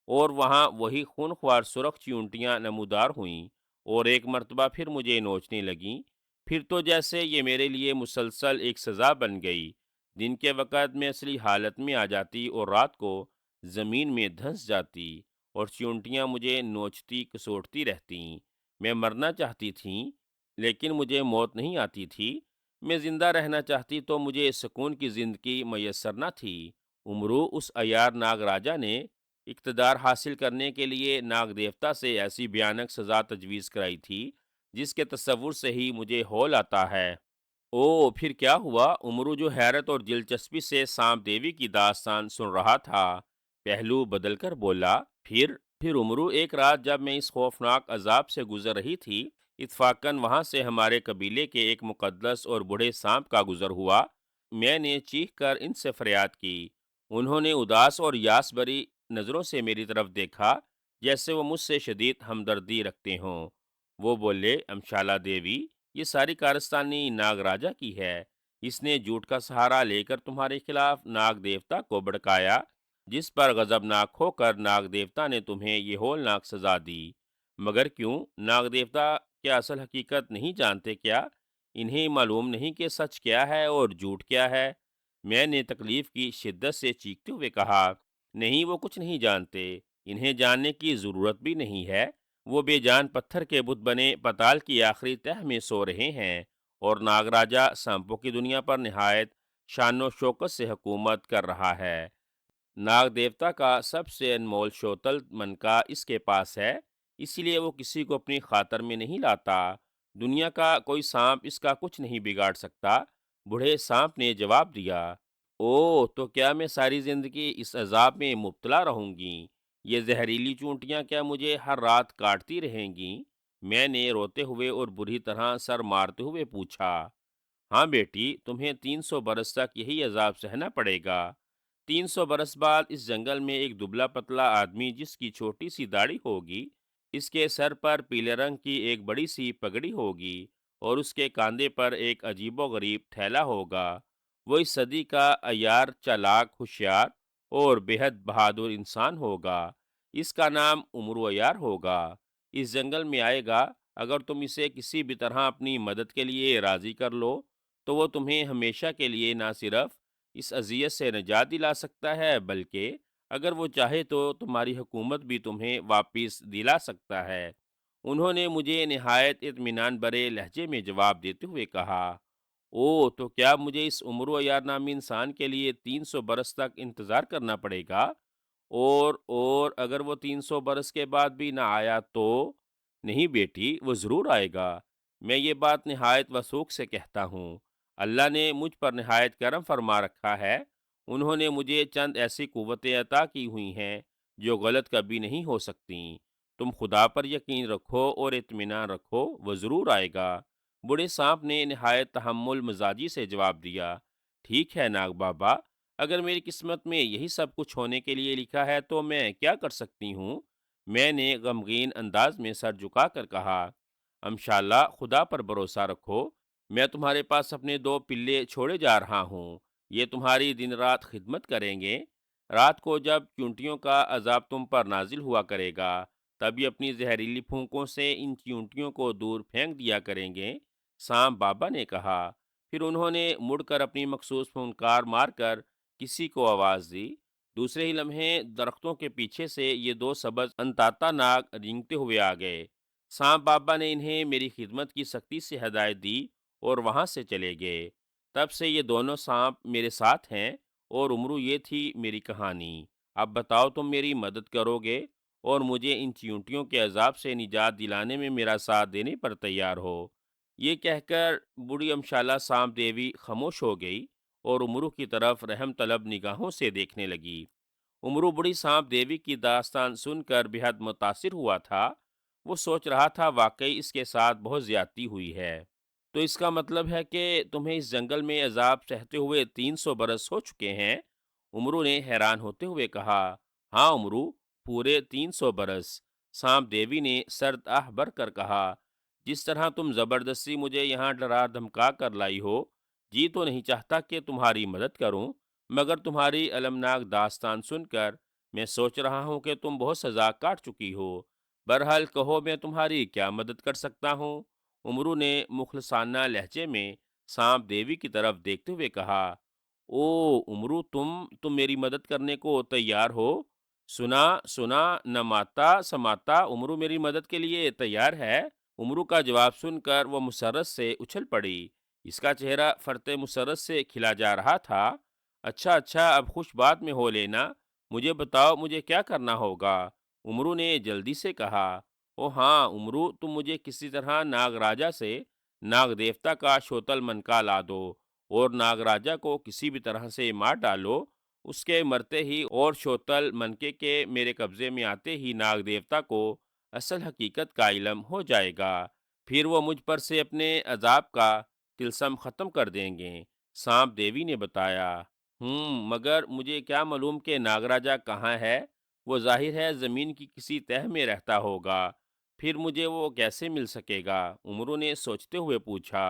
اور وہاں وہی خونخوار سرخ چیونٹیاں نمودار ہوئیں اور ایک مرتبہ پھر مجھے نوچنے لگیں۔ پھر تو جیسے یہ میرے لیے مسلسل ایک سزا بن گئی۔ دن کے وقت میں اصلی حالت میں آ جاتی اور رات کو زمین میں دھنس جاتی اور چیونٹیاں مجھے نوچتی کسوٹتی رہتیں۔ میں مرنا چاہتی تھیں لیکن مجھے موت نہیں آتی تھی۔ میں زندہ رہنا چاہتی تو مجھے سکون کی زندگی میسر نہ تھی۔ امرو، اس عیار ناگ راجا نے اقتدار حاصل کرنے کے لیے ناگ دیوتا سے ایسی بھیانک سزا تجویز کرائی تھی جس کے تصور سے ہی مجھے ہول آتا ہے۔ او، پھر کیا ہوا؟ امرو، جو حیرت اور دلچسپی سے سانپ دیوی کی داستان سن رہا تھا، پہلو بدل کر بولا، پھر عمرو ایک رات جب میں اس خوفناک عذاب سے گزر رہی تھی، اتفاقاً وہاں سے ہمارے قبیلے کے ایک مقدس اور بوڑھے سانپ کا گزر ہوا۔ میں نے چیخ کر ان سے فریاد کی۔ انہوں نے اداس اور یاس بری نظروں سے میری طرف دیکھا، جیسے وہ مجھ سے شدید ہمدردی رکھتے ہوں۔ وہ بولے، امشالہ دیوی، یہ ساری کارستانی ناگ راجا کی ہے۔ اس نے جھوٹ کا سہارا لے کر تمہارے خلاف ناگ دیوتا کو بھڑکایا، جس پر غضبناک ہو کر ناگ دیوتا نے تمہیں یہ ہولناک سزا دی۔ مگر کیوں؟ ناگ دیوتا کیا اصل حقیقت نہیں جانتے کیا؟ انہیں معلوم نہیں کہ سچ کیا ہے اور جھوٹ کیا ہے؟ میں نے تکلیف کی شدت سے چیختے ہوئے کہا، نہیں، وہ کچھ نہیں جانتے۔ انہیں جاننے کی ضرورت بھی نہیں ہے۔ وہ بے جان پتھر کے بت بنے پتال کی آخری تہ میں سو رہے ہیں، اور ناگ راجا سانپوں کی دنیا پر نہایت شان و شوکت سے حکومت کر رہا ہے۔ ناگ دیوتا کا سب سے انمول شوتل منکا اس کے پاس ہے، اسی لیے وہ کسی کو اپنی خاطر میں نہیں لاتا۔ دنیا کا کوئی سانپ اس کا کچھ نہیں بگاڑ سکتا۔ بوڑھے سانپ نے جواب دیا، او، تو کیا میں ساری زندگی اس عذاب میں مبتلا رہوں گی؟ یہ زہریلی چونٹیاں کیا مجھے ہر رات کاٹتی رہیں گی؟ میں نے روتے ہوئے اور بری طرح سر مارتے ہوئے پوچھا۔ ہاں بیٹی، تمہیں 300 برس تک یہی عذاب سہنا پڑے گا۔ 300 برس بعد اس جنگل میں ایک دبلا پتلا آدمی جس کی چھوٹی سی داڑھی ہوگی، اس کے سر پر پیلے رنگ کی ایک بڑی سی پگڑی ہوگی، اور اس کے کاندھے پر ایک عجیب و غریب تھیلا ہوگا۔ وہ اس صدی کا عیار، چالاک، ہوشیار اور بے حد بہادر انسان ہوگا۔ اس کا نام عمرو عیار ہوگا۔ اس جنگل میں آئے گا۔ اگر تم اسے کسی بھی طرح اپنی مدد کے لیے راضی کر لو تو وہ تمہیں ہمیشہ کے لیے نہ صرف اس اذیت سے نجات دلا سکتا ہے، بلکہ اگر وہ چاہے تو تمہاری حکومت بھی تمہیں واپس دلا سکتا ہے۔ انہوں نے مجھے نہایت اطمینان بھرے لہجے میں جواب دیتے ہوئے کہا، او، تو کیا مجھے اس عمرو عیار نامی انسان کے لیے 300 برس تک انتظار کرنا پڑے گا؟ اور اگر وہ 300 برس کے بعد بھی نہ آیا تو؟ نہیں بیٹی، وہ ضرور آئے گا۔ میں یہ بات نہایت وثوق سے کہتا ہوں۔ اللہ نے مجھ پر نہایت کرم فرما رکھا ہے۔ انہوں نے مجھے چند ایسی قوتیں عطا کی ہوئی ہیں جو غلط کبھی نہیں ہو سکتیں۔ تم خدا پر یقین رکھو اور اطمینان رکھو، وہ ضرور آئے گا۔ بوڑھے سانپ نے نہایت تحمل مزاجی سے جواب دیا، ٹھیک ہے ناگ بابا، اگر میری قسمت میں یہی سب کچھ ہونے کے لیے لکھا ہے تو میں کیا کر سکتی ہوں؟ میں نے غمگین انداز میں سر جھکا کر کہا، انشاءاللہ خدا پر بھروسہ رکھو۔ میں تمہارے پاس اپنے 2 پلے چھوڑے جا رہا ہوں۔ یہ تمہاری دن رات خدمت کریں گے۔ رات کو جب چیونٹیوں کا عذاب تم پر نازل ہوا کرے گا، تب یہ اپنی زہریلی پھونکوں سے ان چیونٹیوں کو دور پھینک دیا کریں گے۔ سانپ بابا نے کہا۔ پھر انہوں نے مڑ کر اپنی مخصوص پھونکار مار کر کسی کو آواز دی۔ دوسرے ہی لمحے درختوں کے پیچھے سے یہ 2 سبز انتاتا ناگ رینگتے ہوئے آ گئے۔ سانپ بابا نے انہیں میری خدمت کی سختی سے ہدایت دی اور وہاں سے چلے گئے۔ تب سے یہ دونوں سانپ میرے ساتھ ہیں، اور عمرو یہ تھی میری کہانی۔ اب بتاؤ، تم میری مدد کرو گے اور مجھے ان چیونٹیوں کے عذاب سے نجات دلانے میں میرا ساتھ دینے پر تیار ہو؟ یہ کہہ کر بوڑھی امشالہ سانپ دیوی خاموش ہو گئی اور عمرو کی طرف رحم طلب نگاہوں سے دیکھنے لگی۔ عمرو بڑی سانپ دیوی کی داستان سن کر بے حد متاثر ہوا تھا۔ وہ سوچ رہا تھا، واقعی اس کے ساتھ بہت زیادتی ہوئی ہے۔ تو اس کا مطلب ہے کہ تمہیں اس جنگل میں عذاب سہتے ہوئے 300 برس ہو چکے ہیں؟ عمرو نے حیران ہوتے ہوئے کہا، ہاں عمرو، پورے 300 برس۔ سانپ دیوی نے سرد آہ بھر کر کہا، جس طرح تم زبردستی مجھے یہاں ڈرا دھمکا کر لائی ہو، جی تو نہیں چاہتا کہ تمہاری مدد کروں، مگر تمہاری المناک داستان سن کر میں سوچ رہا ہوں کہ تم بہت سزا کاٹ چکی ہو۔ بہرحال کہو، میں تمہاری کیا مدد کر سکتا ہوں؟ عمرو نے مخلصانہ لہجے میں سانپ دیوی کی طرف دیکھتے ہوئے کہا، او عمرو، تم میری مدد کرنے کو تیار ہو؟ سنا سنا، نہ ماتا سماتا، عمرو میری مدد کے لیے تیار ہے۔ عمرو کا جواب سن کر وہ مسرت سے اچھل پڑی۔ اس کا چہرہ فرط مسرت سے کھلا جا رہا تھا۔ اچھا اچھا، اب خوش بات میں ہو لینا، مجھے بتاؤ مجھے کیا کرنا ہوگا؟ عمرو نے جلدی سے کہا۔ او ہاں عمرو، تم مجھے کسی طرح ناگ راجا سے ناگ دیوتا کا شوتل منکا لا دو، اور ناگ راجا کو کسی بھی طرح سے مار ڈالو، اس کے مرتے ہی اور شوتل منکے کے میرے قبضے میں آتے ہی ناگ دیوتا کو اصل حقیقت کا علم ہو جائے گا۔ پھر وہ مجھ پر سے اپنے عذاب کا طلسم ختم کر دیں گے۔ سانپ دیوی نے بتایا، مگر مجھے کیا معلوم کہ ناگراجا کہاں ہے؟ وہ ظاہر ہے زمین کی کسی تہہ میں رہتا ہوگا، پھر مجھے وہ کیسے مل سکے گا؟ امرو نے سوچتے ہوئے پوچھا۔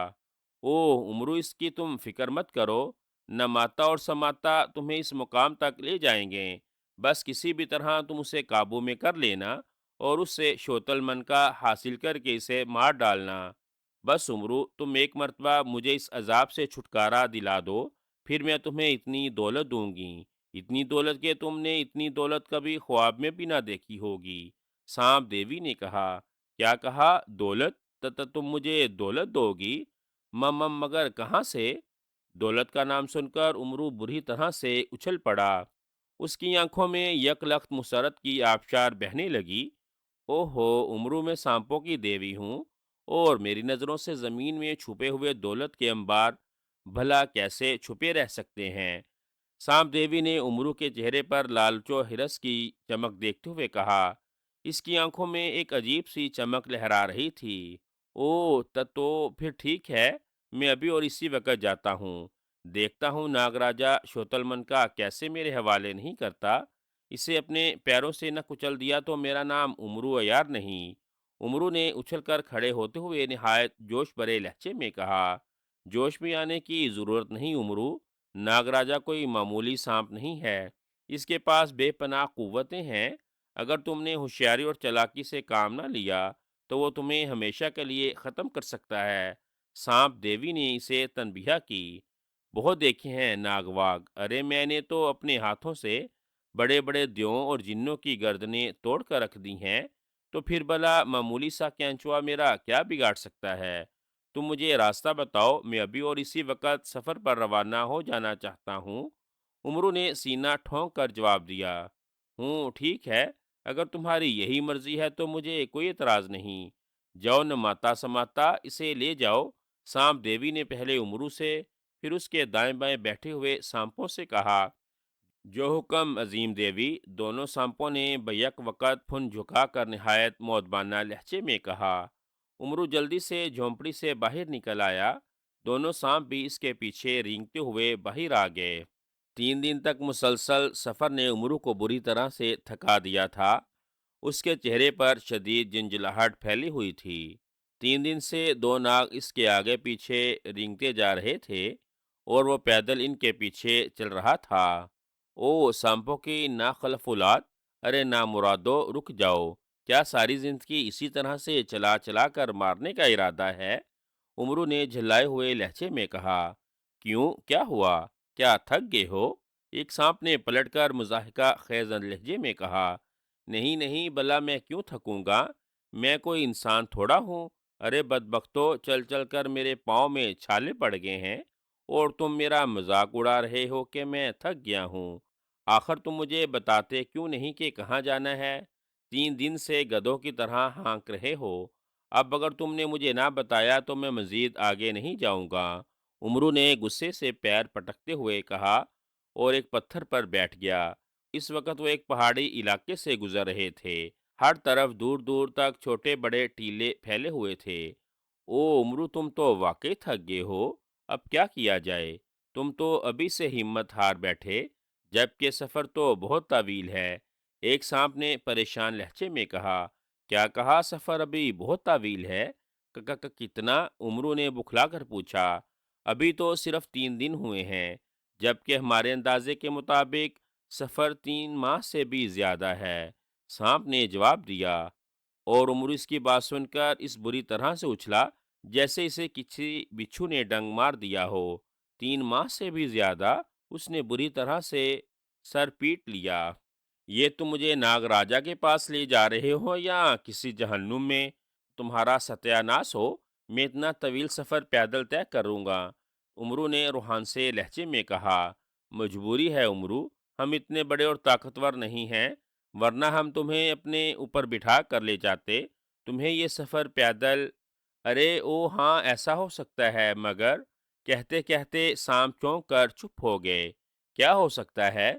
امرو، اس کی تم فکر مت کرو، نہ ماتا اور سماتا تمہیں اس مقام تک لے جائیں گے، بس کسی بھی طرح تم اسے قابو میں کر لینا اور اس سے شوتل من کا حاصل کر کے اسے مار ڈالنا۔ بس عمرو، تم ایک مرتبہ مجھے اس عذاب سے چھٹکارا دلا دو، پھر میں تمہیں اتنی دولت دوں گی، اتنی دولت کہ تم نے اتنی دولت کبھی خواب میں بھی نہ دیکھی ہوگی۔ سانپ دیوی نے کہا، کیا کہا؟ دولت؟ تم مجھے دولت دو گی؟ مگر کہاں سے؟ دولت کا نام سن کر عمرو بری طرح سے اچھل پڑا۔ اس کی آنکھوں میں یک لخت مسرت کی آبشار بہنے لگی۔ اوہو عمرو، میں سانپوں کی دیوی ہوں، اور میری نظروں سے زمین میں چھپے ہوئے دولت کے انبار بھلا کیسے چھپے رہ سکتے ہیں؟ سانپ دیوی نے عمرو کے چہرے پر لالچ و ہرس کی چمک دیکھتے ہوئے کہا۔ اس کی آنکھوں میں ایک عجیب سی چمک لہرا رہی تھی۔ تو پھر ٹھیک ہے، میں ابھی اور اسی وقت جاتا ہوں، دیکھتا ہوں ناگراجا شوتلمن کا کیسے میرے حوالے نہیں کرتا۔ اسے اپنے پیروں سے نہ کچل دیا تو میرا نام عمرو عیار نہیں۔ عمرو نے اچھل کر کھڑے ہوتے ہوئے نہایت جوش بھرے لہجے میں کہا، جوش میں آنے کی ضرورت نہیں عمرو، ناگراجا کوئی معمولی سانپ نہیں ہے، اس کے پاس بے پناہ قوتیں ہیں۔ اگر تم نے ہوشیاری اور چالاکی سے کام نہ لیا تو وہ تمہیں ہمیشہ کے لیے ختم کر سکتا ہے۔ سانپ دیوی نے اسے تنبیہ کی، بہت دیکھے ہیں ناگ واگ، ارے میں نے تو اپنے ہاتھوں سے بڑے بڑے دیووں اور جنوں کی گردنیں توڑ کر رکھ دی ہیں، تو پھر بھلا معمولی سا کینچوا میرا کیا بگاڑ سکتا ہے؟ تم مجھے راستہ بتاؤ، میں ابھی اور اسی وقت سفر پر روانہ ہو جانا چاہتا ہوں۔ عمرو نے سینہ ٹھونک کر جواب دیا، ٹھیک ہے، اگر تمہاری یہی مرضی ہے تو مجھے کوئی اعتراض نہیں، جاؤ نہ ماتا سماتا، اسے لے جاؤ۔ سانپ دیوی نے پہلے عمرو سے پھر اس کے دائیں بائیں بیٹھے ہوئے سانپوں سے کہا، جو حکم عظیم دیوی۔ دونوں سانپوں نے بیک وقت پھن جھکا کر نہایت مؤدبانہ لہجے میں کہا۔ عمرو جلدی سے جھونپڑی سے باہر نکل آیا، دونوں سانپ بھی اس کے پیچھے رینگتے ہوئے باہر آ گئے۔ 3 دن تک مسلسل سفر نے عمرو کو بری طرح سے تھکا دیا تھا، اس کے چہرے پر شدید جنجلاہٹ پھیلی ہوئی تھی۔ 3 دن سے دو ناگ اس کے آگے پیچھے رینگتے جا رہے تھے اور وہ پیدل ان کے پیچھے چل رہا تھا۔ سانپوں کی ناخلف اولاد، ارے نامرادو، رک جاؤ، کیا ساری زندگی اسی طرح سے چلا چلا کر مارنے کا ارادہ ہے؟ عمرو نے جھلائے ہوئے لہجے میں کہا۔ کیوں، کیا ہوا؟ کیا تھک گئے ہو؟ ایک سانپ نے پلٹ کر مضاحکہ خیز لہجے میں کہا۔ نہیں نہیں، بھلا میں کیوں تھکوں گا؟ میں کوئی انسان تھوڑا ہوں؟ ارے بدبختو، چل چل کر میرے پاؤں میں چھالے پڑ گئے ہیں، اور تم میرا مذاق اڑا رہے ہو کہ میں تھک گیا ہوں۔ آخر تم مجھے بتاتے کیوں نہیں کہ کہاں جانا ہے؟ 3 دن سے گدھوں کی طرح ہانک رہے ہو، اب اگر تم نے مجھے نہ بتایا تو میں مزید آگے نہیں جاؤں گا۔ عمرو نے غصے سے پیر پٹکتے ہوئے کہا اور ایک پتھر پر بیٹھ گیا۔ اس وقت وہ ایک پہاڑی علاقے سے گزر رہے تھے، ہر طرف دور دور تک چھوٹے بڑے ٹیلے پھیلے ہوئے تھے۔ عمرو، تم تو واقعی تھک گئے ہو، اب کیا کیا جائے؟ تم تو ابھی سے ہمت ہار بیٹھے، جبکہ سفر تو بہت طویل ہے۔ ایک سانپ نے پریشان لہجے میں کہا۔ کیا کہا؟ سفر ابھی بہت طویل ہے؟ کتنا؟ عمرو نے بکھلا کر پوچھا۔ ابھی تو صرف 3 دن ہوئے ہیں، جبکہ ہمارے اندازے کے مطابق سفر 3 ماہ سے بھی زیادہ ہے، سانپ نے جواب دیا۔ اور عمرو اس کی بات سن کر اس بری طرح سے اچھلا جیسے اسے کسی بچھو نے ڈنگ مار دیا ہو۔ 3 ماہ سے بھی زیادہ؟ اس نے بری طرح سے سر پیٹ لیا۔ یہ تم مجھے ناگ راجا کے پاس لے جا رہے ہو یا کسی جہنم میں تمہارا ستیہ ناش ہو؟ میں اتنا طویل سفر پیدل طے کروں گا، عمرو نے روحان سے لہجے میں کہا۔ مجبوری ہے عمرو، ہم اتنے بڑے اور طاقتور نہیں ہیں، ورنہ ہم تمہیں اپنے اوپر بٹھا کر لے جاتے۔ تمہیں یہ سفر پیدل، ارے ہاں، ایسا ہو سکتا ہے، مگر کہتے کہتے سانپ چونک کر چپ ہو گئے۔ کیا ہو سکتا ہے؟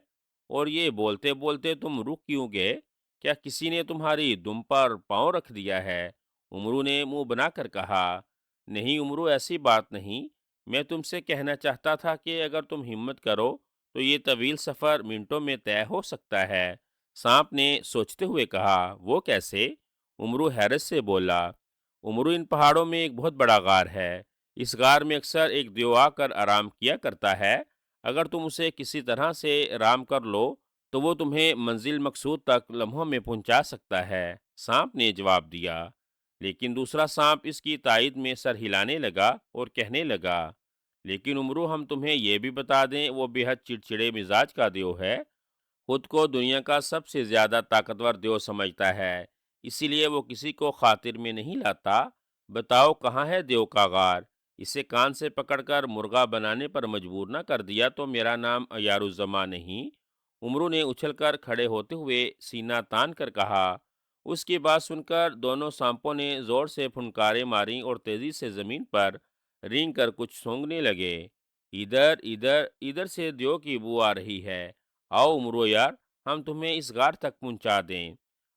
اور یہ بولتے بولتے تم رک کیوں گئے؟ کیا کسی نے تمہاری دم پر پاؤں رکھ دیا ہے؟ عمرو نے منہ بنا کر کہا، نہیں عمرو، ایسی بات نہیں، میں تم سے کہنا چاہتا تھا کہ اگر تم ہمت کرو تو یہ طویل سفر منٹوں میں طے ہو سکتا ہے۔ سانپ نے سوچتے ہوئے کہا، وہ کیسے؟ عمرو حیرت سے بولا، عمرو، ان پہاڑوں میں ایک بہت بڑا غار ہے، اس غار میں اکثر ایک دیو آ کر آرام کیا کرتا ہے، اگر تم اسے کسی طرح سے رام کر لو تو وہ تمہیں منزل مقصود تک لمحوں میں پہنچا سکتا ہے۔ سانپ نے جواب دیا، لیکن دوسرا سانپ اس کی تائید میں سر ہلانے لگا اور کہنے لگا، لیکن عمرو، ہم تمہیں یہ بھی بتا دیں وہ بے حد چڑچڑے مزاج کا دیو ہے، خود کو دنیا کا سب سے زیادہ طاقتور دیو سمجھتا ہے، اسی لیے وہ کسی کو خاطر میں نہیں لاتا۔ بتاؤ کہاں ہے دیو کا غار؟ اسے کان سے پکڑ کر مرغا بنانے پر مجبور نہ کر دیا تو میرا نام عیار الزما نہیں۔ عمرو نے اچھل کر کھڑے ہوتے ہوئے سینہ تان کر کہا۔ اس کی بات سن کر دونوں سانپوں نے زور سے پھنکاریں ماریں اور تیزی سے زمین پر رینگ کر کچھ سونگنے لگے۔ ادھر ادھر ادھر سے دیو کی بو آ رہی ہے، آؤ عمرو یار، ہم تمہیں اس غار تک پہنچا دیں،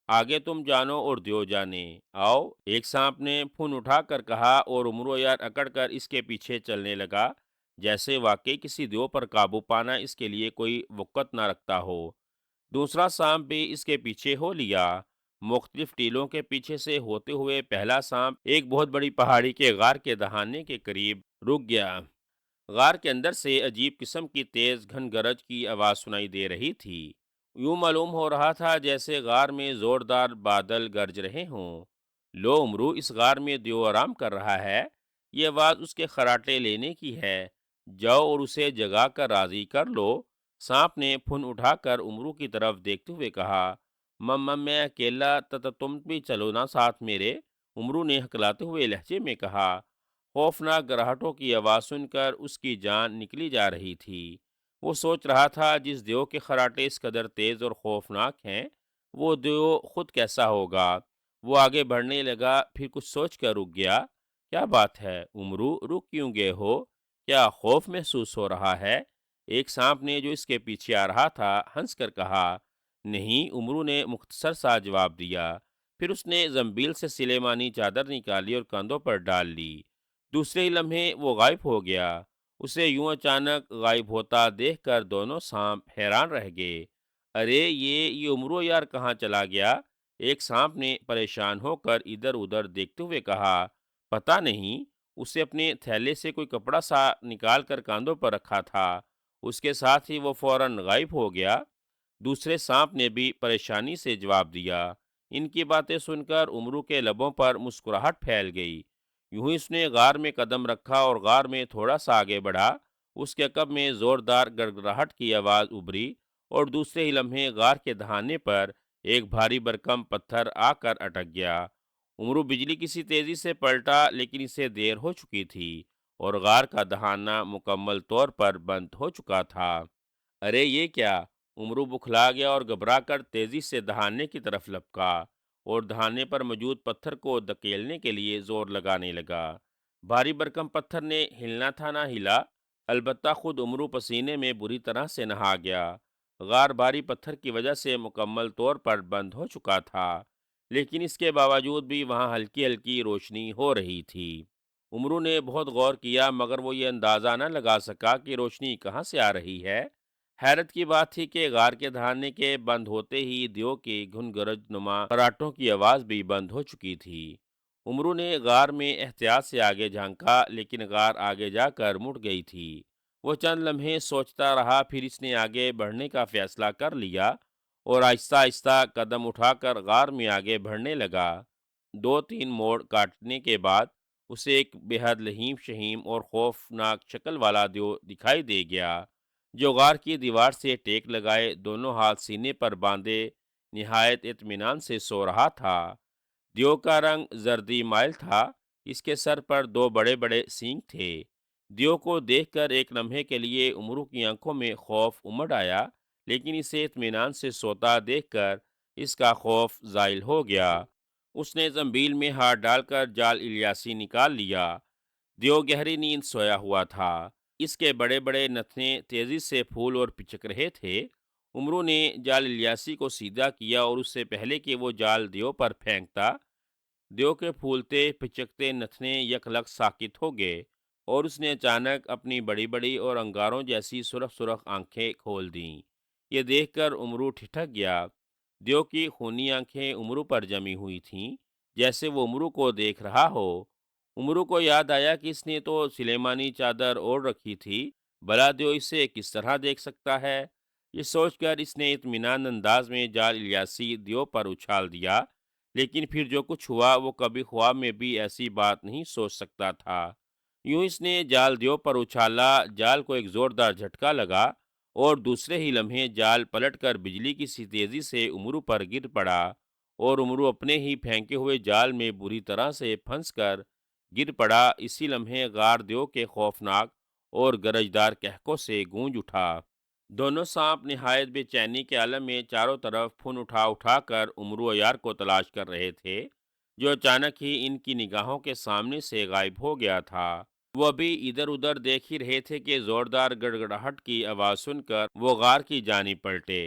آگے تم جانو اور دیو جانے، آؤ، ایک سانپ نے پھن اٹھا کر کہا اور عمرو یار اکڑ کر اس کے پیچھے چلنے لگا، جیسے واقعی کسی دیو پر قابو پانا اس کے لیے کوئی وقت نہ رکھتا ہو۔ دوسرا سانپ بھی اس کے پیچھے ہو لیا۔ مختلف ٹیلوں کے پیچھے سے ہوتے ہوئے پہلا سانپ ایک بہت بڑی پہاڑی کے غار کے دہانے کے قریب رک گیا۔ غار کے اندر سے عجیب قسم کی تیز گھن گرج کی آواز سنائی دے رہی تھی، یوں معلوم ہو رہا تھا جیسے غار میں زوردار بادل گرج رہے ہوں۔ لو عمرو، اس غار میں دیو آرام کر رہا ہے، یہ آواز اس کے خراٹے لینے کی ہے، جاؤ اور اسے جگا کر راضی کر لو۔ سانپ نے پھن اٹھا کر عمرو کی طرف دیکھتے ہوئے کہا، مم میں اکیلا تم بھی چلو نا ساتھ میرے۔ عمرو نے ہکلاتے ہوئے لہجے میں کہا۔ خوفناک گراہٹوں کی آواز سن کر اس کی جان نکلی جا رہی تھی۔ وہ سوچ رہا تھا جس دیو کے خراٹے اس قدر تیز اور خوفناک ہیں وہ دیو خود کیسا ہوگا۔ وہ آگے بڑھنے لگا، پھر کچھ سوچ کر رک گیا۔ کیا بات ہے عمرو، رک کیوں گئے ہو؟ کیا خوف محسوس ہو رہا ہے؟ ایک سانپ نے جو اس کے پیچھے آ رہا تھا ہنس کر کہا۔ نہیں، عمرو نے مختصر سا جواب دیا، پھر اس نے زنبیل سے سلیمانی چادر نکالی اور کندھوں پر ڈال لی۔ دوسرے ہی لمحے وہ غائب ہو گیا۔ اسے یوں اچانک غائب ہوتا دیکھ کر دونوں سانپ حیران رہ گئے۔ ارے یہ عمرو یار کہاں چلا گیا؟ ایک سانپ نے پریشان ہو کر ادھر ادھر دیکھتے ہوئے کہا، پتہ نہیں، اسے اپنے تھیلے سے کوئی کپڑا سا نکال کر کاندھوں پر رکھا تھا، اس کے ساتھ ہی وہ فوراً غائب ہو گیا۔ دوسرے سانپ نے بھی پریشانی سے جواب دیا۔ ان کی باتیں سن کر عمرو کے لبوں پر مسکراہٹ پھیل گئی۔ یوں ہی اس نے غار میں قدم رکھا اور غار میں تھوڑا سا آگے بڑھا، اس کے عقب میں زوردار گڑگڑاہٹ کی آواز ابھری اور دوسرے ہی لمحے غار کے دہانے پر ایک بھاری بھرکم پتھر آ کر اٹک گیا۔ عمرو بجلی کسی تیزی سے پلٹا، لیکن اسے دیر ہو چکی تھی اور غار کا دہانہ مکمل طور پر بند ہو چکا تھا۔ ارے یہ کیا؟ عمرو بکھلا گیا اور گھبرا کر تیزی سے دہانے کی طرف لپکا اور دہانے پر موجود پتھر کو دھکیلنے کے لیے زور لگانے لگا۔ بھاری بھرکم پتھر نے ہلنا تھا نہ ہلا، البتہ خود عمرو پسینے میں بری طرح سے نہا گیا۔ غار بھاری پتھر کی وجہ سے مکمل طور پر بند ہو چکا تھا، لیکن اس کے باوجود بھی وہاں ہلکی ہلکی روشنی ہو رہی تھی۔ عمرو نے بہت غور کیا مگر وہ یہ اندازہ نہ لگا سکا کہ روشنی کہاں سے آ رہی ہے۔ حیرت کی بات تھی کہ غار کے دہانے کے بند ہوتے ہی دیو کی گھن گرج نما خراٹوں کی آواز بھی بند ہو چکی تھی۔ عمرو نے غار میں احتیاط سے آگے جھانکا، لیکن غار آگے جا کر مڑ گئی تھی۔ وہ چند لمحے سوچتا رہا، پھر اس نے آگے بڑھنے کا فیصلہ کر لیا اور آہستہ آہستہ قدم اٹھا کر غار میں آگے بڑھنے لگا۔ دو تین موڑ کاٹنے کے بعد اسے ایک بے حد لہیم شہیم اور خوفناک شکل والا دیو دکھائی دے گیا، جو غار کی دیوار سے ٹیک لگائے دونوں ہاتھ سینے پر باندھے نہایت اطمینان سے سو رہا تھا۔ دیو کا رنگ زردی مائل تھا، اس کے سر پر دو بڑے بڑے سینگ تھے۔ دیو کو دیکھ کر ایک لمحے کے لیے عمرو کی آنکھوں میں خوف امڑ آیا، لیکن اسے اطمینان سے سوتا دیکھ کر اس کا خوف زائل ہو گیا۔ اس نے زنبیل میں ہاتھ ڈال کر جال الیاسی نکال لیا۔ دیو گہری نیند سویا ہوا تھا، اس کے بڑے بڑے نتنے تیزی سے پھول اور پچک رہے تھے۔ امرو نے جال الیاسی کو سیدھا کیا اور اس سے پہلے کہ وہ جال دیو پر پھینکتا، دیو کے پھولتے پھچکتے نتنے یک لگ ساکت ہو گئے، اور اس نے اچانک اپنی بڑی بڑی اور انگاروں جیسی سرخ سرخ آنکھیں کھول دیں۔ یہ دیکھ کر امرو ٹھٹک گیا۔ دیو کی خونی آنکھیں امرو پر جمی ہوئی تھیں، جیسے وہ امرو کو دیکھ رہا ہو۔ امرو کو یاد آیا کہ اس نے تو سلیمانی چادر اوڑھ رکھی تھی، بھلا دیو اسے کس طرح دیکھ سکتا ہے؟ یہ سوچ کر اس نے اطمینان انداز میں جال الیاسی دیو پر اچھال دیا، لیکن پھر جو کچھ ہوا وہ کبھی خواب میں بھی ایسی بات نہیں سوچ سکتا تھا۔ یوں اس نے جال دیو پر اچھالا، جال کو ایک زوردار جھٹکا لگا اور دوسرے ہی لمحے جال پلٹ کر بجلی کی سی تیزی سے امرو پر گر پڑا، اور امرو اپنے ہی پھینکے ہوئے جال میں بری طرح سے پھنس کر گر پڑا۔ اسی لمحے غار دیو کے خوفناک اور گرجدار کہکوں سے گونج اٹھا۔ دونوں سانپ نہایت بے چینی کے عالم میں چاروں طرف پھن اٹھا اٹھا کر امرو عیار کو تلاش کر رہے تھے، جو اچانک ہی ان کی نگاہوں کے سامنے سے غائب ہو گیا تھا۔ وہ ابھی ادھر ادھر دیکھ ہی رہے تھے کہ زوردار گڑگڑاہٹ کی آواز سن کر وہ غار کی جانب پلٹے۔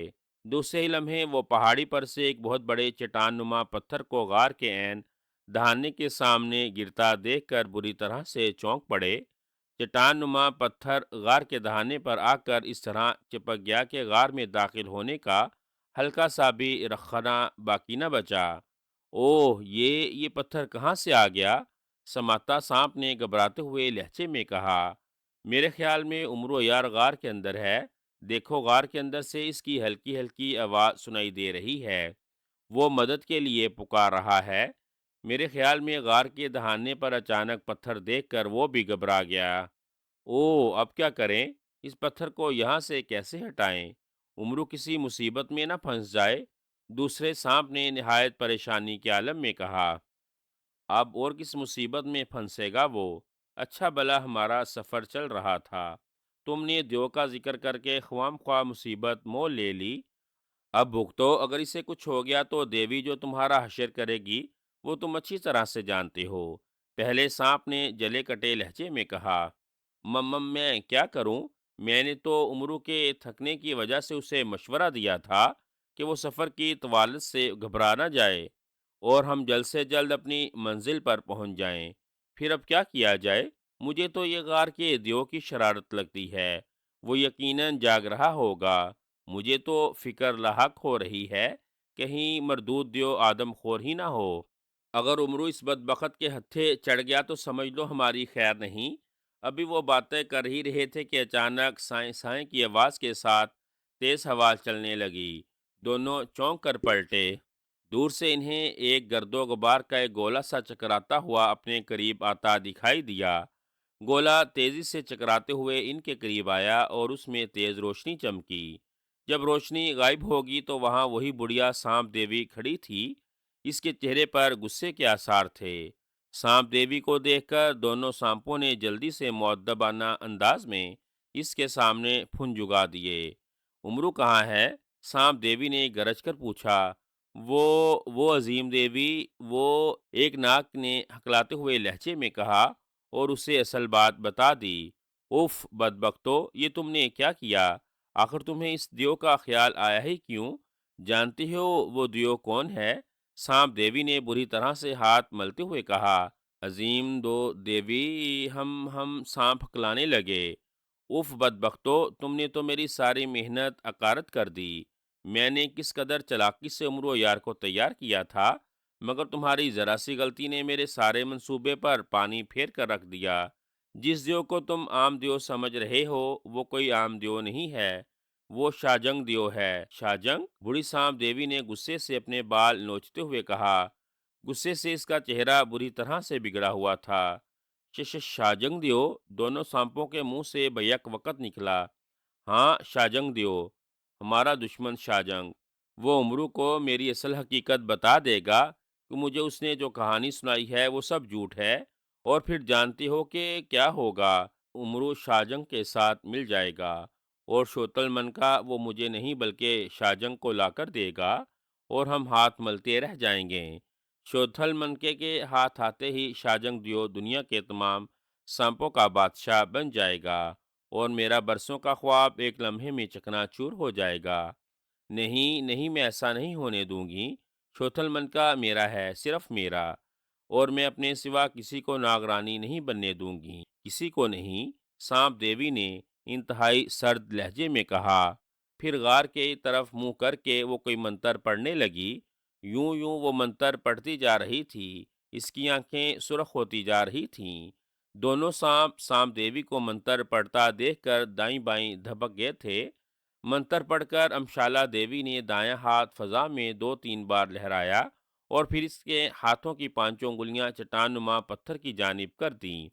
دوسرے ہی لمحے وہ پہاڑی پر سے ایک بہت بڑے چٹان نما پتھر کو غار کے عین دہانے کے سامنے گرتا دیکھ کر بری طرح سے چونک پڑے۔ چٹان نما پتھر غار کے دہانے پر آ کر اس طرح چپک گیا کہ غار میں داخل ہونے کا ہلکا سا بھی رخنہ باقی نہ بچا۔ اوہ، یہ پتھر کہاں سے آ گیا؟ سماتا سانپ نے گھبراتے ہوئے لہجے میں کہا۔ میرے خیال میں امرو یار غار کے اندر ہے۔ دیکھو، غار کے اندر سے اس کی ہلکی ہلکی آواز سنائی دے رہی ہے۔ وہ مدد کے لیے پکار رہا ہے۔ میرے خیال میں غار کے دہانے پر اچانک پتھر دیکھ کر وہ بھی گھبرا گیا۔ اوہ، اب کیا کریں؟ اس پتھر کو یہاں سے کیسے ہٹائیں؟ امرو کسی مصیبت میں نہ پھنس جائے؟ دوسرے سانپ نے نہایت پریشانی کے عالم میں کہا۔ اب اور کس مصیبت میں پھنسے گا وہ؟ اچھا بھلا ہمارا سفر چل رہا تھا، تم نے دیو کا ذکر کر کے خوام خواہ مصیبت مول لے لی۔ اب بھگتو، اگر اسے کچھ ہو گیا تو دیوی جو تمہارا حشر کرے گی وہ تم اچھی طرح سے جانتے ہو۔ پہلے سانپ نے جلے کٹے لہجے میں کہا۔ میں کیا کروں؟ میں نے تو امرو کے تھکنے کی وجہ سے اسے مشورہ دیا تھا کہ وہ سفر کی طوالت سے گھبرا نہ جائے اور ہم جلد سے جلد اپنی منزل پر پہنچ جائیں۔ پھر اب کیا کیا جائے؟ مجھے تو یہ غار کے دیو کی شرارت لگتی ہے، وہ یقیناً جاگ رہا ہوگا۔ مجھے تو فکر لاحق ہو رہی ہے، کہیں مردود دیو آدم خور ہی نہ ہو۔ اگر عمرو اس بدبخت کے ہتھے چڑھ گیا تو سمجھ لو ہماری خیر نہیں۔ ابھی وہ باتیں کر ہی رہے تھے کہ اچانک سائیں سائیں کی آواز کے ساتھ تیز ہوا چلنے لگی۔ دونوں چونک کر پلٹے۔ دور سے انہیں ایک گرد و غبار کا ایک گولا سا چکراتا ہوا اپنے قریب آتا دکھائی دیا۔ گولا تیزی سے چکراتے ہوئے ان کے قریب آیا اور اس میں تیز روشنی چمکی۔ جب روشنی غائب ہوگی تو وہاں وہی بڑھیا سانپ دیوی کھڑی تھی۔ اس کے چہرے پر غصے کے آثار تھے۔ سانپ دیوی کو دیکھ کر دونوں سانپوں نے جلدی سے مؤدبانہ انداز میں اس کے سامنے پھن جگا دیے۔ امرو کہاں ہے؟ سانپ دیوی نے گرج کر پوچھا۔ وہ عظیم دیوی، وہ، ایک ناک نے ہکلاتے ہوئے لہجے میں کہا اور اسے اصل بات بتا دی۔ اف بدبختو، یہ تم نے کیا کیا؟ آخر تمہیں اس دیو کا خیال آیا ہی کیوں؟ جانتی ہو وہ دیو کون ہے؟ سانپ دیوی نے بری طرح سے ہاتھ ملتے ہوئے کہا۔ عظیم دو دیوی، ہم سانپ ہکلانے لگے۔ اف بدبختو، تم نے تو میری ساری محنت اکارت کر دی۔ میں نے کس قدر چلاکی سے امرو یار کو تیار کیا تھا، مگر تمہاری ذرا سی غلطی نے میرے سارے منصوبے پر پانی پھیر کر رکھ دیا۔ جس دیو کو تم عام دیو سمجھ رہے ہو وہ کوئی عام دیو نہیں ہے، وہ شاجنگ دیو ہے۔ شاجنگ؟ بوڑھی سانپ دیوی نے غصے سے اپنے بال نوچتے ہوئے کہا۔ غصے سے اس کا چہرہ بری طرح سے بگڑا ہوا تھا۔ شاجنگ دیو؟ دونوں سانپوں کے منہ سے بیک وقت نکلا۔ ہاں، شاجنگ دیو، ہمارا دشمن شاجنگ۔ وہ امرو کو میری اصل حقیقت بتا دے گا کہ مجھے اس نے جو کہانی سنائی ہے وہ سب جھوٹ ہے، اور پھر جانتے ہو کہ کیا ہوگا؟ امرو شاجنگ کے ساتھ مل جائے گا، اور شوتل من کا وہ مجھے نہیں بلکہ شاجنگ کو لا کر دے گا، اور ہم ہاتھ ملتے رہ جائیں گے۔ شوتھل منکے کے ہاتھ آتے ہی شاجنگ دیو دنیا کے تمام سانپوں کا بادشاہ بن جائے گا، اور میرا برسوں کا خواب ایک لمحے میں چکنا چور ہو جائے گا۔ نہیں نہیں، میں ایسا نہیں ہونے دوں گی۔ چھوتھل من کا میرا ہے، صرف میرا، اور میں اپنے سوا کسی کو ناگرانی نہیں بننے دوں گی، کسی کو نہیں۔ سانپ دیوی نے انتہائی سرد لہجے میں کہا۔ پھر غار کی طرف منہ کر کے وہ کوئی منتر پڑھنے لگی۔ یوں یوں وہ منتر پڑھتی جا رہی تھی، اس کی آنکھیں سرخ ہوتی جا رہی تھیں۔ دونوں سانپ سانپ دیوی کو منتر پڑھتا دیکھ کر دائیں بائیں دھپک گئے تھے۔ منتر پڑھ کر امشالہ دیوی نے دایاں ہاتھ فضا میں 2 3 بار لہرایا اور پھر اس کے ہاتھوں کی 5 انگلیاں چٹان نما پتھر کی جانب کر دیں۔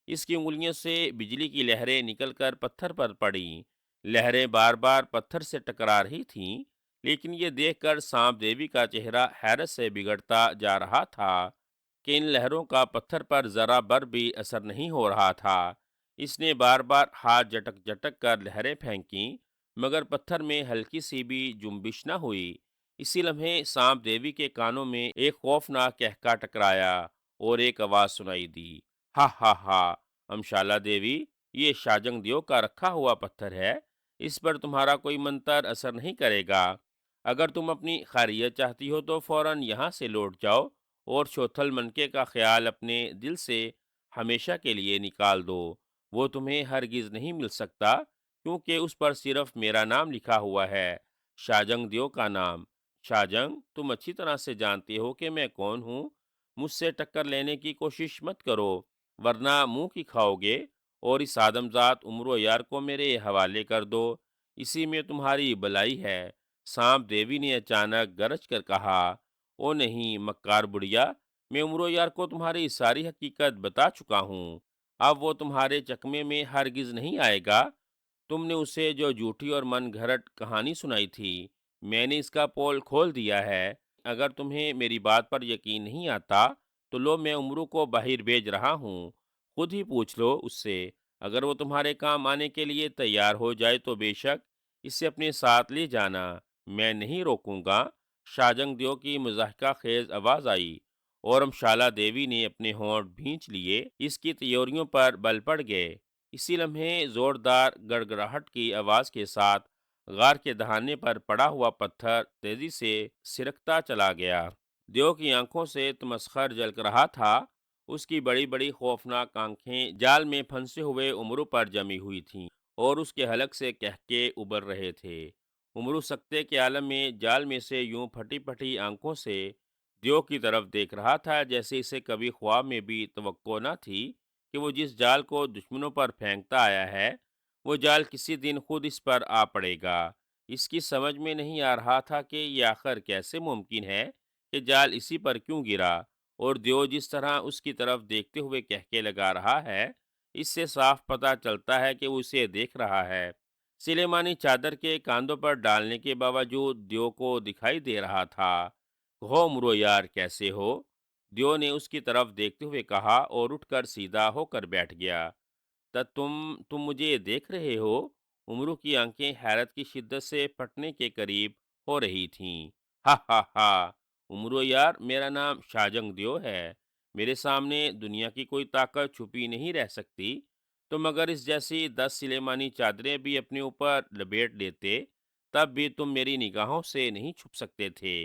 اس کی انگلیوں سے بجلی کی لہریں نکل کر پتھر پر پڑیں۔ لہریں بار بار پتھر سے ٹکرا رہی تھیں، لیکن یہ دیکھ کر سانپ دیوی کا چہرہ حیرت سے بگڑتا جا رہا تھا کہ ان لہروں کا پتھر پر ذرا بر بھی اثر نہیں ہو رہا تھا۔ اس نے بار بار ہاتھ جھٹک جھٹک کر لہریں پھینکیں، مگر پتھر میں ہلکی سی بھی جنبش نہ ہوئی۔ اسی لمحے سانپ دیوی کے کانوں میں ایک خوفناک قہقہ ٹکرایا اور ایک آواز سنائی دی، ہا ہا ہا! امشالہ دیوی، یہ شاجنگ دیو کا رکھا ہوا پتھر ہے، اس پر تمہارا کوئی منتر اثر نہیں کرے گا۔ اگر تم اپنی خیریت چاہتی ہو تو فوراً یہاں سے لوٹ جاؤ اور چھوتھل منکے کا خیال اپنے دل سے ہمیشہ کے لیے نکال دو۔ وہ تمہیں ہرگز نہیں مل سکتا، کیونکہ اس پر صرف میرا نام لکھا ہوا ہے، شاجنگ دیو کا نام۔ شاجنگ، تم اچھی طرح سے جانتے ہو کہ میں کون ہوں۔ مجھ سے ٹکر لینے کی کوشش مت کرو، ورنہ منہ کی کھاؤ گے، اور اس آدم ذات عمر و یار کو میرے حوالے کر دو، اسی میں تمہاری بلائی ہے۔ سانپ دیوی نے اچانک گرج کر کہا، او نہیں مکار بڑھیا، میں عمر و یار کو تمہاری ساری حقیقت بتا چکا ہوں، اب وہ تمہارے چکمے میں ہرگز نہیں آئے گا۔ تم نے اسے جو جھوٹی اور من گھڑت کہانی سنائی تھی، میں نے اس کا پول کھول دیا ہے۔ اگر تمہیں میری بات پر یقین نہیں آتا تو لو، میں عمرو کو باہر بھیج رہا ہوں، خود ہی پوچھ لو اس سے۔ اگر وہ تمہارے کام آنے کے لیے تیار ہو جائے تو بے شک اسے اپنے ساتھ لے جانا، میں نہیں روکوں گا۔ شاجنگ دیو کی مضحکہ خیز آواز آئی اور امشالہ دیوی نے اپنے ہونٹ بھینچ لیے، اس کی تیوریوں پر بل پڑ گئے۔ اسی لمحے زوردار گڑگڑاہٹ کی آواز کے ساتھ غار کے دہانے پر پڑا ہوا پتھر تیزی سے سرکتا چلا گیا۔ دیو کی آنکھوں سے تمسخر جھلک رہا تھا، اس کی بڑی بڑی خوفناک آنکھیں جال میں پھنسے ہوئے عمرو پر جمی ہوئی تھیں اور اس کے حلق سے کہکے ابھر رہے تھے۔ عمرو سکتے کے عالم میں جال میں سے یوں پھٹی پھٹی آنکھوں سے دیو کی طرف دیکھ رہا تھا جیسے اسے کبھی خواب میں بھی توقع نہ تھی کہ وہ جس جال کو دشمنوں پر پھینکتا آیا ہے، وہ جال کسی دن خود اس پر آ پڑے گا۔ اس کی سمجھ میں نہیں آ رہا تھا کہ یہ آخر کیسے ممکن ہے کہ جال اسی پر کیوں گرا، اور دیو جس طرح اس کی طرف دیکھتے ہوئے کہکے لگا رہا ہے، اس سے صاف پتہ چلتا ہے کہ وہ اسے دیکھ رہا ہے۔ سلیمانی چادر کے کاندھوں پر ڈالنے کے باوجود دیو کو دکھائی دے رہا تھا۔ ہو مرو یار، کیسے ہو؟ دیو نے اس کی طرف دیکھتے ہوئے کہا اور اٹھ کر سیدھا ہو کر بیٹھ گیا۔ تم مجھے دیکھ رہے ہو؟ عمرو کی آنکھیں حیرت کی شدت سے پھٹنے کے قریب ہو رہی تھیں۔ ہا ہا ہا! عمرو یار، میرا نام شاجنگ دیو ہے، میرے سامنے دنیا کی کوئی طاقت چھپی نہیں رہ سکتی۔ تم اگر اس جیسی 10 سلیمانی چادریں بھی اپنے اوپر لپیٹ لیتے، تب بھی تم میری نگاہوں سے نہیں چھپ سکتے تھے۔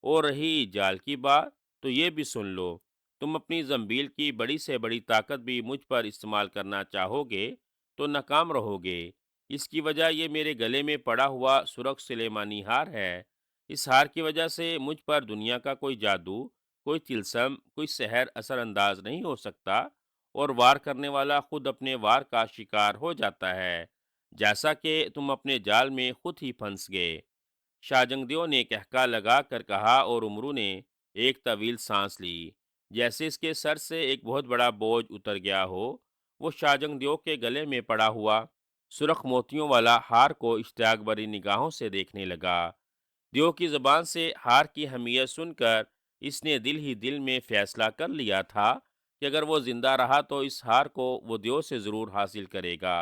اور رہی جال کی بات، تو یہ بھی سن لو، تم اپنی زنبیل کی بڑی سے بڑی طاقت بھی مجھ پر استعمال کرنا چاہو گے تو ناکام رہو گے۔ اس کی وجہ یہ میرے گلے میں پڑا ہوا سرخ سلیمانی ہار ہے۔ اس ہار کی وجہ سے مجھ پر دنیا کا کوئی جادو، کوئی طلسم، کوئی سحر اثر انداز نہیں ہو سکتا، اور وار کرنے والا خود اپنے وار کا شکار ہو جاتا ہے، جیسا کہ تم اپنے جال میں خود ہی پھنس گئے۔ شاجنگ دیو نے کہکا لگا کر کہا اور عمرو نے ایک طویل سانس لی، جیسے اس کے سر سے ایک بہت بڑا بوجھ اتر گیا ہو۔ وہ شاجنگ دیو کے گلے میں پڑا ہوا سرخ موتیوں والا ہار کو اشتیاق بھری نگاہوں سے دیکھنے لگا۔ دیو کی زبان سے ہار کی اہمیت سن کر اس نے دل ہی دل میں فیصلہ کر لیا تھا کہ اگر وہ زندہ رہا تو اس ہار کو وہ دیو سے ضرور حاصل کرے گا۔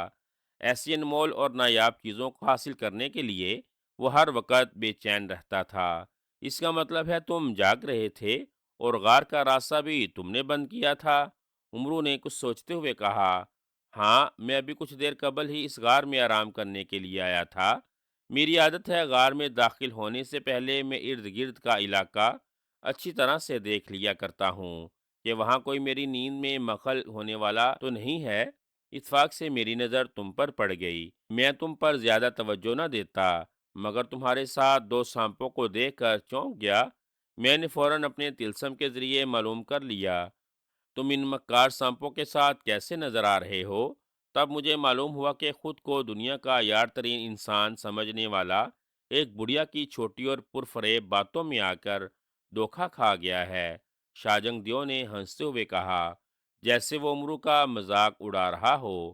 ایسی انمول اور نایاب چیزوں کو حاصل کرنے کے لیے وہ ہر وقت بے چین رہتا تھا۔ اس کا مطلب ہے تم جاگ رہے تھے اور غار کا راستہ بھی تم نے بند کیا تھا؟ عمرو نے کچھ سوچتے ہوئے کہا، ہاں، میں ابھی کچھ دیر قبل ہی اس غار میں آرام کرنے کے لیے آیا تھا۔ میری عادت ہے غار میں داخل ہونے سے پہلے میں ارد گرد کا علاقہ اچھی طرح سے دیکھ لیا کرتا ہوں کہ وہاں کوئی میری نیند میں مخل ہونے والا تو نہیں ہے۔ اتفاق سے میری نظر تم پر پڑ گئی۔ میں تم پر زیادہ توجہ نہ دیتا، مگر تمہارے ساتھ دو سانپوں کو دیکھ کر چونک گیا۔ میں نے فوراً اپنے تلسم کے ذریعے معلوم کر لیا تم ان مکار سانپوں کے ساتھ کیسے نظر آ رہے ہو۔ تب مجھے معلوم ہوا کہ خود کو دنیا کا یار ترین انسان سمجھنے والا ایک بڑھیا کی چھوٹی اور پرفریب باتوں میں آ کر دھوکا کھا گیا ہے۔ شاہجنگ دیو نے ہنستے ہوئے کہا، جیسے وہ امرو کا مذاق اڑا رہا ہو۔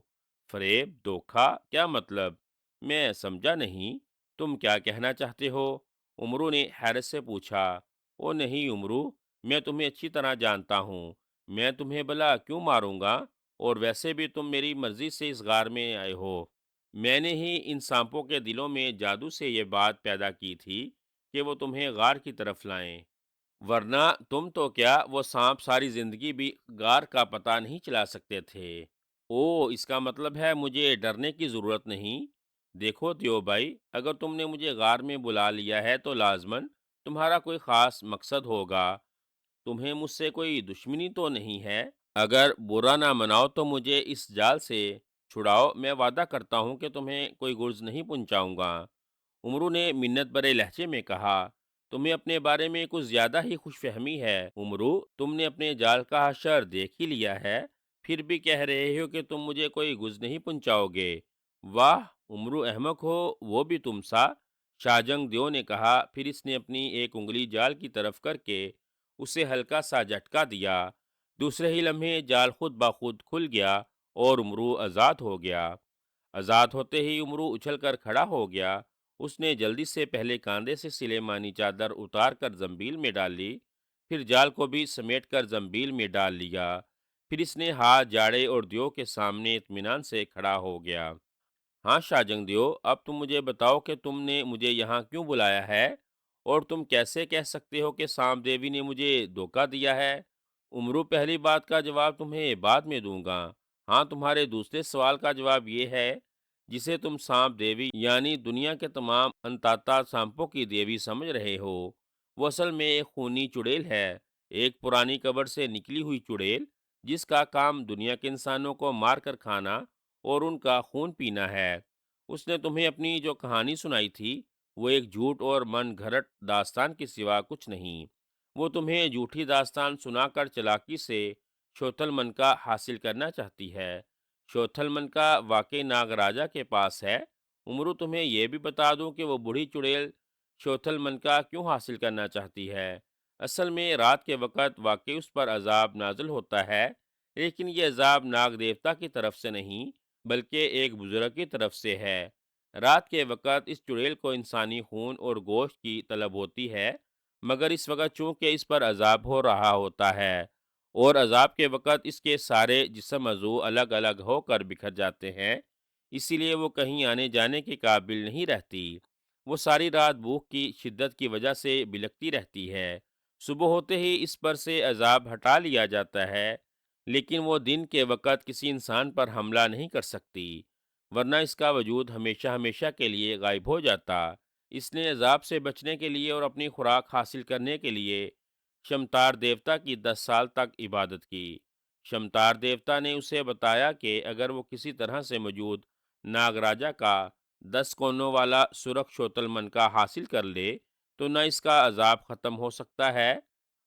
فریب، دھوکا، کیا مطلب؟ میں سمجھا نہیں، تم کیا کہنا چاہتے ہو؟ امرو نے حیرت سے پوچھا۔ او نہیں امرو، میں تمہیں اچھی طرح جانتا ہوں، میں تمہیں بھلا کیوں ماروں گا؟ اور ویسے بھی تم میری مرضی سے اس غار میں آئے ہو۔ میں نے ہی ان سانپوں کے دلوں میں جادو سے یہ بات پیدا کی تھی کہ وہ تمہیں غار کی طرف لائیں، ورنہ تم تو کیا وہ سانپ ساری زندگی بھی غار کا پتہ نہیں چلا سکتے تھے۔ او، اس کا مطلب ہے مجھے ڈرنے کی ضرورت نہیں۔ دیکھو دیو بھائی، اگر تم نے مجھے غار میں بلا لیا ہے تو لازماً تمہارا کوئی خاص مقصد ہوگا۔ تمہیں مجھ سے کوئی دشمنی تو نہیں ہے؟ اگر برا نہ مناؤ تو مجھے اس جال سے چھڑاؤ، میں وعدہ کرتا ہوں کہ تمہیں کوئی غرض نہیں پہنچاؤں گا۔ امرو نے منت بھرے لہجے میں کہا، تمہیں اپنے بارے میں کچھ زیادہ ہی خوش فہمی ہے امرو، تم نے اپنے جال کا حشر دیکھ ہی لیا ہے، پھر بھی کہہ رہے ہو کہ تم مجھے کوئی غرض نہیں پہنچاؤ گے۔ واہ، امرو احمق ہو، وہ بھی تم سا، شاہجنگ دیو نے کہا۔ پھر اس نے اپنی ایک انگلی جال کی طرف کر کے اسے ہلکا سا جھٹکا دیا۔ دوسرے ہی لمحے جال خود بخود کھل گیا اور امرو آزاد ہو گیا۔ آزاد ہوتے ہی امرو اچھل کر کھڑا ہو گیا۔ اس نے جلدی سے پہلے کاندھے سے سلیمانی چادر اتار کر زنبیل میں ڈال لی، پھر جال کو بھی سمیٹ کر زنبیل میں ڈال لیا۔ پھر اس نے ہاتھ جاڑے اور دیو کے سامنے اطمینان سے کھڑا ہو گیا۔ ہاں شاہجنگ دیو، اب تم مجھے بتاؤ کہ تم نے مجھے یہاں کیوں بلایا ہے، اور تم کیسے کہہ سکتے ہو کہ سام دیوی نے مجھے دھوکہ دیا ہے؟ امرو، پہلی بات کا جواب تمہیں بعد میں دوں گا۔ ہاں، تمہارے دوسرے سوال کا جواب یہ ہے، جسے تم سانپ دیوی یعنی دنیا کے تمام انتاتا سانپوں کی دیوی سمجھ رہے ہو، وہ اصل میں ایک خونی چڑیل ہے، ایک پرانی قبر سے نکلی ہوئی چڑیل، جس کا کام دنیا کے انسانوں کو مار کر کھانا اور ان کا خون پینا ہے۔ اس نے تمہیں اپنی جو کہانی سنائی تھی وہ ایک جھوٹ اور من گھڑت داستان کے سوا کچھ نہیں۔ وہ تمہیں جھوٹی داستان سنا کر چلاکی سے شوتھل من کا حاصل کرنا چاہتی ہے۔ شوتھل من کا واقعی ناگ راجا کے پاس ہے۔ امرو، تمہیں یہ بھی بتا دوں کہ وہ بوڑھی چڑیل شوتھل من کا کیوں حاصل کرنا چاہتی ہے۔ اصل میں رات کے وقت واقعی اس پر عذاب نازل ہوتا ہے، لیکن یہ عذاب ناگ دیوتا کی طرف سے نہیں بلکہ ایک بزرگ کی طرف سے ہے۔ رات کے وقت اس چڑیل کو انسانی خون اور گوشت کی طلب ہوتی ہے، مگر اس وقت چونکہ اس پر عذاب ہو رہا ہوتا ہے اور عذاب کے وقت اس کے سارے جسم عضو الگ الگ ہو کر بکھر جاتے ہیں، اسی لیے وہ کہیں آنے جانے کے قابل نہیں رہتی۔ وہ ساری رات بھوک کی شدت کی وجہ سے بلکتی رہتی ہے۔ صبح ہوتے ہی اس پر سے عذاب ہٹا لیا جاتا ہے، لیکن وہ دن کے وقت کسی انسان پر حملہ نہیں کر سکتی، ورنہ اس کا وجود ہمیشہ ہمیشہ کے لیے غائب ہو جاتا۔ اس نے عذاب سے بچنے کے لیے اور اپنی خوراک حاصل کرنے کے لیے شمتار دیوتا کی 10 سال تک عبادت کی۔ شمتار دیوتا نے اسے بتایا کہ اگر وہ کسی طرح سے موجود ناگ راجا کا 10 کونوں والا سرخ شوتل من کا حاصل کر لے تو نہ اس کا عذاب ختم ہو سکتا ہے۔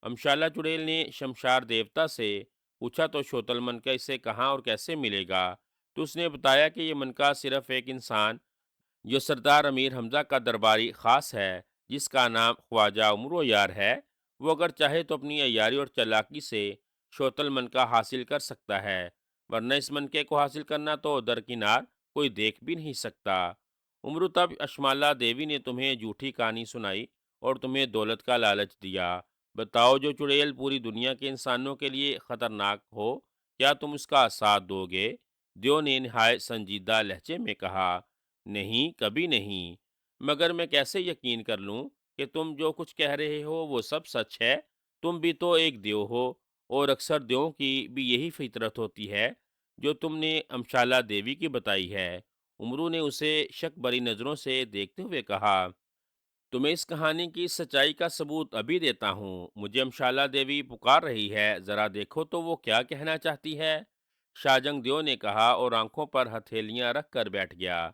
امشالہ چڑیل نے شمشار دیوتا سے پوچھا تو شوتل من کا اسے کہاں اور کیسے ملے گا؟ تو اس نے بتایا کہ یہ منکا صرف ایک انسان جو سردار امیر حمزہ کا درباری خاص ہے، جس کا نام خواجہ امرو یار ہے، وہ اگر چاہے تو اپنی عیاری اور چلاکی سے شوتل منکا حاصل کر سکتا ہے، ورنہ اس منکے کو حاصل کرنا تو درکنار کوئی دیکھ بھی نہیں سکتا۔ امرو، تب اشمالا دیوی نے تمہیں جھوٹی کہانی سنائی اور تمہیں دولت کا لالچ دیا۔ بتاؤ، جو چڑیل پوری دنیا کے انسانوں کے لیے خطرناک ہو، کیا تم اس کا ساتھ دو گے؟ دیو نے نہایت سنجیدہ لہجے میں کہا، نہیں، کبھی نہیں۔ مگر میں کیسے یقین کر لوں کہ تم جو کچھ کہہ رہے ہو وہ سب سچ ہے؟ تم بھی تو ایک دیو ہو، اور اکثر دیووں کی بھی یہی فطرت ہوتی ہے جو تم نے امشالہ دیوی کی بتائی ہے۔ امرو نے اسے شک بری نظروں سے دیکھتے ہوئے کہا، تمہیں اس کہانی کی سچائی کا ثبوت ابھی دیتا ہوں۔ مجھے امشالہ دیوی پکار رہی ہے، ذرا دیکھو تو وہ کیا کہنا چاہتی ہے۔ شاہجنگ دیو نے کہا اور آنکھوں پر ہتھیلیاں رکھ کر بیٹھ گیا۔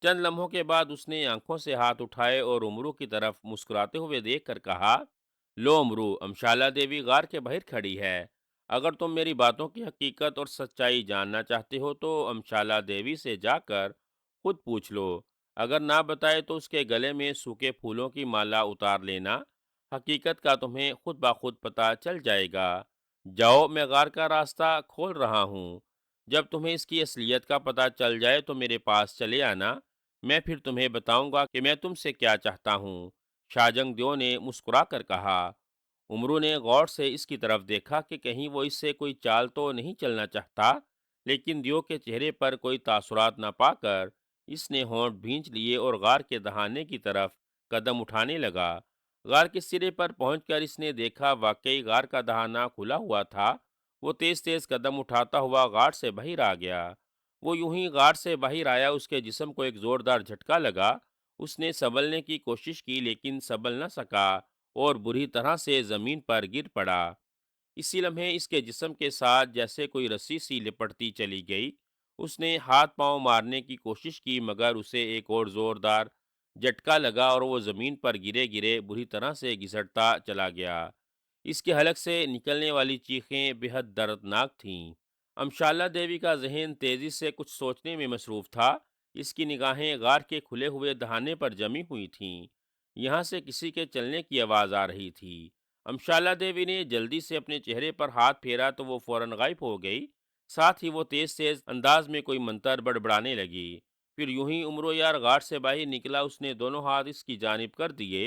چند لمحوں کے بعد اس نے آنکھوں سے ہاتھ اٹھائے اور امرو کی طرف مسکراتے ہوئے دیکھ کر کہا، لو امرو، امشالہ دیوی غار کے باہر کھڑی ہے۔ اگر تم میری باتوں کی حقیقت اور سچائی جاننا چاہتے ہو تو امشالہ دیوی سے جا کر خود پوچھ لو۔ اگر نہ بتائے تو اس کے گلے میں سوکھے پھولوں کی مالا اتار لینا۔ حقیقت کا تمہیں خود بخود پتہ چل جائے گا۔ جاؤ، میں غار کا راستہ کھول رہا ہوں۔ جب تمہیں اس کی اصلیت کا پتہ چل جائے تو میرے پاس چلے آنا۔ میں پھر تمہیں بتاؤں گا کہ میں تم سے کیا چاہتا ہوں۔ شاہجنگ دیو نے مسکرا کر کہا۔ امرو نے غور سے اس کی طرف دیکھا کہ کہیں وہ اس سے کوئی چال تو نہیں چلنا چاہتا، لیکن دیو کے چہرے پر کوئی تاثرات نہ پا کر اس نے ہونٹ بھینچ لیے اور غار کے دہانے کی طرف قدم اٹھانے لگا۔ غار کے سرے پر پہنچ کر اس نے دیکھا واقعی غار کا دہانہ کھلا ہوا تھا۔ وہ تیز تیز قدم اٹھاتا ہوا غار سے باہر آ گیا۔ وہ یوں ہی غار سے باہر آیا، اس کے جسم کو ایک زوردار جھٹکا لگا۔ اس نے سنبھلنے کی کوشش کی لیکن سنبھل نہ سکا اور بری طرح سے زمین پر گر پڑا۔ اسی لمحے اس کے جسم کے ساتھ جیسے کوئی رسی سی لپٹتی چلی گئی۔ اس نے ہاتھ پاؤں مارنے کی کوشش کی مگر اسے ایک اور زوردار جھٹکا لگا اور وہ زمین پر گرے گرے بری طرح سے گھسٹتا چلا گیا۔ اس کے حلق سے نکلنے والی چیخیں بے حد دردناک تھیں۔ امشالہ دیوی کا ذہن تیزی سے کچھ سوچنے میں مصروف تھا۔ اس کی نگاہیں غار کے کھلے ہوئے دہانے پر جمی ہوئی تھیں۔ یہاں سے کسی کے چلنے کی آواز آ رہی تھی۔ امشالہ دیوی نے جلدی سے اپنے چہرے پر ہاتھ پھیرا تو وہ فوراً غائب ہو گئی۔ ساتھ ہی وہ تیز تیز انداز میں کوئی منتر بڑبڑانے لگی۔ پھر یوں ہی امرو یار غار سے باہر نکلا۔ اس نے دونوں ہاتھ اس کی جانب کر دیے۔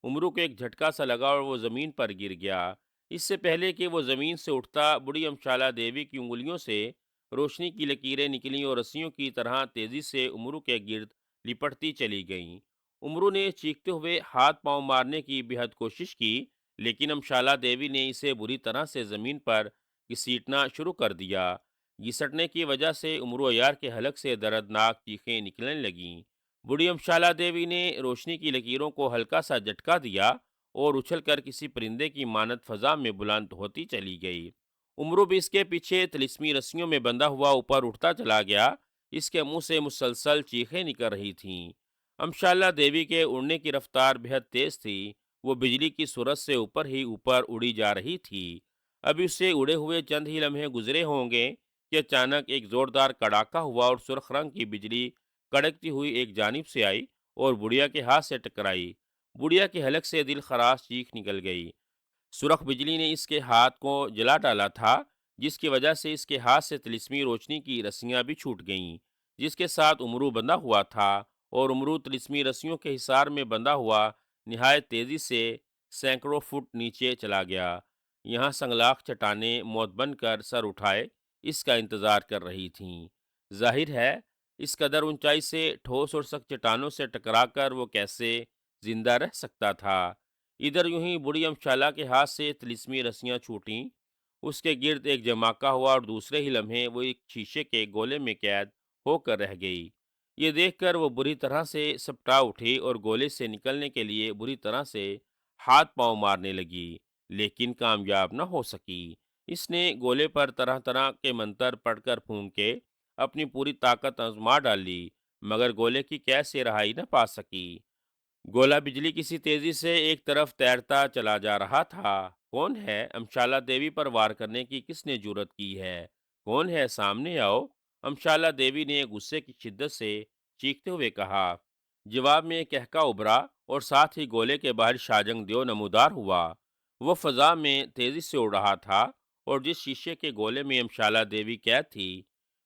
امرو کو ایک جھٹکا سا لگا اور وہ زمین پر گر گیا۔ اس سے پہلے کہ وہ زمین سے اٹھتا، بڑھی امشالہ دیوی کی انگلیوں سے روشنی کی لکیریں نکلیں اور رسیوں کی طرح تیزی سے امرو کے گرد لپٹتی چلی گئیں۔ امرو نے چیختے ہوئے ہاتھ پاؤں مارنے کی بے حد کوشش کی لیکن امشالہ دیوی نے اسے بری طرح سے زمین پر گھسیٹنا شروع کر دیا۔ گھسٹنے کی وجہ سے امرو یار کے حلق سے دردناک چیخیں نکلنے لگیں۔ بوڑھی امشالہ دیوی نے روشنی کی لکیروں کو ہلکا سا جھٹکا دیا اور اچھل کر کسی پرندے کی مانند فضا میں بلند ہوتی چلی گئی۔ امرو بھی اس کے پیچھے طلسمی رسیوں میں بندھا ہوا اوپر اٹھتا چلا گیا۔ اس کے منہ سے مسلسل چیخیں نکل رہی تھیں۔ امشالہ دیوی کے اڑنے کی رفتار بے حد تیز تھی۔ وہ بجلی کی صورت سے اوپر ہی اوپر اڑی جا رہی تھی۔ ابھی اسے اڑے ہوئے چند ہی لمحے گزرے ہوں گے کہ اچانک ایک زوردار کڑاکا ہوا اور سرخ رنگ کی بجلی کڑکتی ہوئی ایک جانب سے آئی اور بڑھیا کے ہاتھ سے ٹکرائی۔ بڑھیا کے حلق سے دل خراش چیخ نکل گئی۔ سرخ بجلی نے اس کے ہاتھ کو جلا ڈالا تھا، جس کی وجہ سے اس کے ہاتھ سے طلسمی روشنی کی رسیاں بھی چھوٹ گئیں، جس کے ساتھ امرو بندھا ہوا تھا، اور امرو طلسمی رسیوں کے حصار میں بندھا ہوا نہایت تیزی سے سینکڑوں فٹ نیچے چلا گیا۔ یہاں سنگلاخ چٹانیں موت بن کر سر اٹھائے اس کا انتظار کر رہی تھیں۔ ظاہر ہے اس قدر اونچائی سے ٹھوس اور سخت چٹانوں سے ٹکرا کر وہ کیسے زندہ رہ سکتا تھا۔ ادھر یوں ہی بڑھی امشالہ کے ہاتھ سے طلسمی رسیاں چھوٹیں، اس کے گرد ایک جماکہ ہوا اور دوسرے ہی لمحے وہ ایک شیشے کے گولے میں قید ہو کر رہ گئی۔ یہ دیکھ کر وہ بری طرح سے سپٹا اٹھی اور گولے سے نکلنے کے لیے بری طرح سے ہاتھ پاؤں مارنے لگی، لیکن کامیاب نہ ہو سکی۔ اس نے گولے پر طرح طرح کے منتر پڑھ کر پھونکے اپنی پوری طاقت آزما ڈالی، مگر گولے کی قید سے رہائی نہ پا سکی۔ گولا بجلی کسی تیزی سے ایک طرف تیرتا چلا جا رہا تھا۔ کون ہے؟ امشالہ دیوی پر وار کرنے کی کس نے جرت کی ہے؟ کون ہے؟ سامنے آؤ! امشالہ دیوی نے غصے کی شدت سے چیختے ہوئے کہا۔ جواب میں ایک کہکا ابھرا اور ساتھ ہی گولے کے باہر شاہجنگ دیو نمودار ہوا۔ وہ فضا میں تیزی سے اڑ رہا تھا اور جس شیشے کے گولے میں امشالہ دیوی قید تھی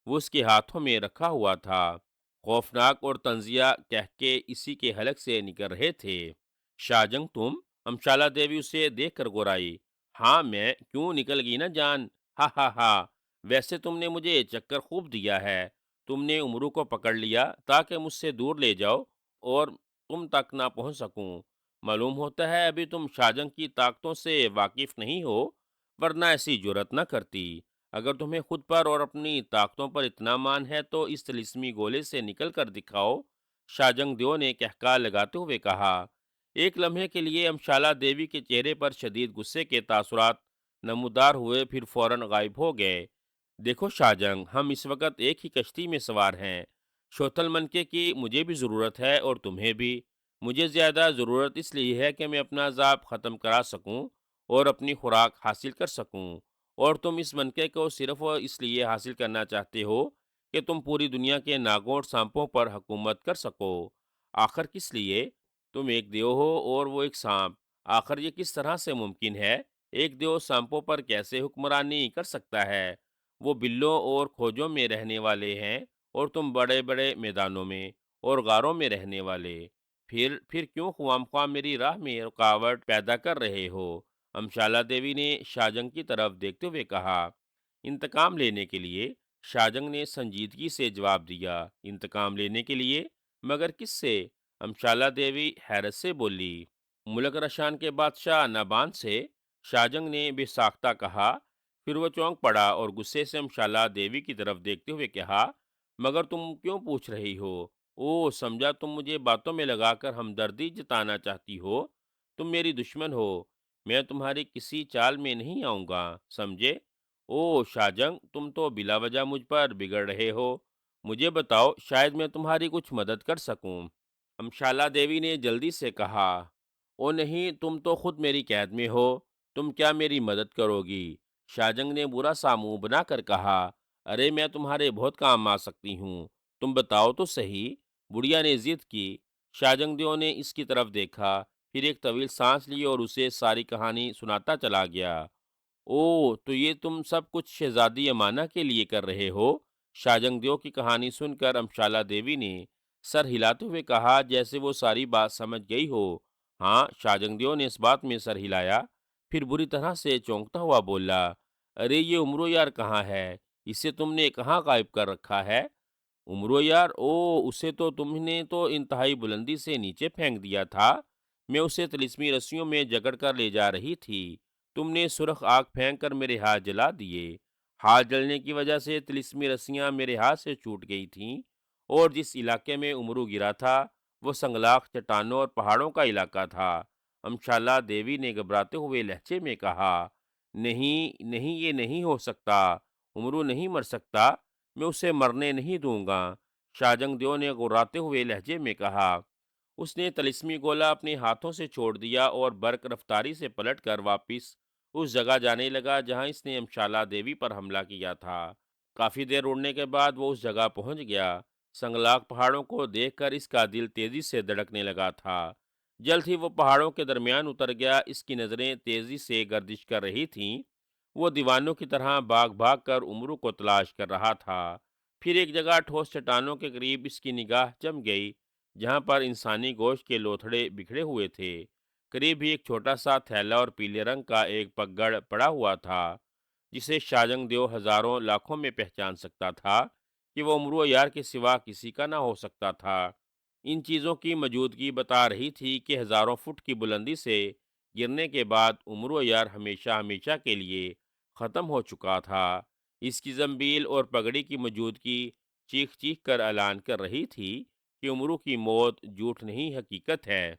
وہ اس کے ہاتھوں میں رکھا ہوا تھا۔ خوفناک اور طنزیہ کہکے اسی کے حلق سے نکل رہے تھے۔ شاہجنگ تم؟ امشالہ دیوی اسے دیکھ کر گورائی۔ ہاں میں، کیوں نکل گئی نا جان؟ ہا ہا ہا! ویسے تم نے مجھے چکر خوب دیا ہے۔ تم نے امرو کو پکڑ لیا تاکہ مجھ سے دور لے جاؤ اور تم تک نہ پہنچ سکوں۔ معلوم ہوتا ہے ابھی تم شاہجنگ کی طاقتوں سے واقف نہیں ہو، ورنہ ایسی جرت نہ کرتی۔ اگر تمہیں خود پر اور اپنی طاقتوں پر اتنا مان ہے تو اس طلسمی گولے سے نکل کر دکھاؤ، شاجنگ دیو نے کہکا لگاتے ہوئے کہا۔ ایک لمحے کے لیے امشالہ دیوی کے چہرے پر شدید غصے کے تاثرات نمودار ہوئے، پھر فوراً غائب ہو گئے۔ دیکھو شاجنگ، ہم اس وقت ایک ہی کشتی میں سوار ہیں۔ شوتل منکے کی مجھے بھی ضرورت ہے اور تمہیں بھی۔ مجھے زیادہ ضرورت اس لیے ہے کہ میں اپنا عذاب ختم کرا سکوں اور اپنی خوراک حاصل کر سکوں، اور تم اس منکے کو صرف اس لیے حاصل کرنا چاہتے ہو کہ تم پوری دنیا کے ناگوں اور سانپوں پر حکومت کر سکو۔ آخر کس لیے؟ تم ایک دیو ہو اور وہ ایک سانپ، آخر یہ کس طرح سے ممکن ہے؟ ایک دیو سانپوں پر کیسے حکمرانی کر سکتا ہے؟ وہ بلوں اور کھوجوں میں رہنے والے ہیں اور تم بڑے بڑے میدانوں میں اور غاروں میں رہنے والے۔ پھر کیوں خواہ خواہ میری راہ میں رکاوٹ پیدا کر رہے ہو؟ امشالہ دیوی نے شاجنگ کی طرف دیکھتے ہوئے کہا۔ انتقام لینے کے لیے، شاجنگ نے سنجیدگی سے جواب دیا۔ انتقام لینے کے لیے؟ مگر کس سے؟ امشالہ دیوی حیرت سے بولی۔ ملک رشان کے بادشاہ نابان سے، شاجنگ نے بے ساختہ کہا۔ پھر وہ چونک پڑا اور غصے سے امشالہ دیوی کی طرف دیکھتے ہوئے کہا، مگر تم کیوں پوچھ رہی ہو؟ او سمجھا تم مجھے باتوں میں لگا کر ہمدردی جتانا چاہتی ہو۔ تم میری دشمن ہو، میں تمہاری کسی چال میں نہیں آؤں گا، سمجھے؟ او شاجنگ، تم تو بلا وجہ مجھ پر بگڑ رہے ہو۔ مجھے بتاؤ، شاید میں تمہاری کچھ مدد کر سکوں۔ امشالہ دیوی نے جلدی سے کہا، او نہیں، تم تو خود میری قید میں ہو، تم کیا میری مدد کرو گی؟ شاجنگ نے برا سا منہ بنا کر کہا، ارے میں تمہارے بہت کام آ سکتی ہوں، تم بتاؤ تو صحیح۔ بڑھیا نے ضد کی۔ شاجنگ دیو نے اس کی طرف دیکھا، پھر ایک طویل سانس لی اور اسے ساری کہانی سناتا چلا گیا۔ او تو یہ تم سب کچھ شہزادی امانہ کے لیے کر رہے ہو؟ شاجنگ دیو کی کہانی سن کر امشالہ دیوی نے سر ہلاتے ہوئے کہا، جیسے وہ ساری بات سمجھ گئی ہو۔ ہاں، شاجنگ دیو نے اس بات میں سر ہلایا، پھر بری طرح سے چونکتا ہوا بولا، ارے یہ عمرو یار کہاں ہے؟ اسے تم نے کہاں غائب کر رکھا ہے؟ عمرو یار؟ او، اسے تو تم نے تو انتہائی بلندی سے نیچے پھینک دیا تھا، میں اسے طلسمی رسیوں میں جکڑ کر لے جا رہی تھی، تم نے سرخ آگ پھینک کر میرے ہاتھ جلا دیے۔ ہاتھ جلنے کی وجہ سے طلسمی رسیاں میرے ہاتھ سے چھوٹ گئی تھیں، اور جس علاقے میں عمرو گرا تھا وہ سنگلاخ چٹانوں اور پہاڑوں کا علاقہ تھا۔ امشالہ دیوی نے گھبراتے ہوئے لہجے میں کہا، نہیں نہیں، یہ نہیں ہو سکتا، عمرو نہیں مر سکتا، میں اسے مرنے نہیں دوں گا۔ شاجنگ دیو نے غراتے ہوئے لہجے میں کہا۔ اس نے طلسمی گولا اپنے ہاتھوں سے چھوڑ دیا اور برق رفتاری سے پلٹ کر واپس اس جگہ جانے لگا جہاں اس نے امشالہ دیوی پر حملہ کیا تھا۔ کافی دیر اڑنے کے بعد وہ اس جگہ پہنچ گیا۔ سنگلاخ پہاڑوں کو دیکھ کر اس کا دل تیزی سے دھڑکنے لگا تھا۔ جلد ہی وہ پہاڑوں کے درمیان اتر گیا، اس کی نظریں تیزی سے گردش کر رہی تھیں۔ وہ دیوانوں کی طرح بھاگ بھاگ کر عمرو کو تلاش کر رہا تھا۔ پھر ایک جگہ ٹھوس چٹانوں کے قریب اس کی نگاہ جم گئی جہاں پر انسانی گوشت کے لوتھڑے بکھرے ہوئے تھے۔ قریب ہی ایک چھوٹا سا تھیلا اور پیلے رنگ کا ایک پگڑ پڑا ہوا تھا، جسے شاجنگ دیو ہزاروں لاکھوں میں پہچان سکتا تھا کہ وہ عمرو یار کے سوا کسی کا نہ ہو سکتا تھا۔ ان چیزوں کی موجودگی بتا رہی تھی کہ ہزاروں فٹ کی بلندی سے گرنے کے بعد عمرو یار ہمیشہ ہمیشہ کے لیے ختم ہو چکا تھا۔ اس کی زنبیل اور پگڑی کی موجودگی چیخ چیخ کر اعلان کر رہی تھی کہ عمرو کی موت جھوٹ نہیں، حقیقت ہے۔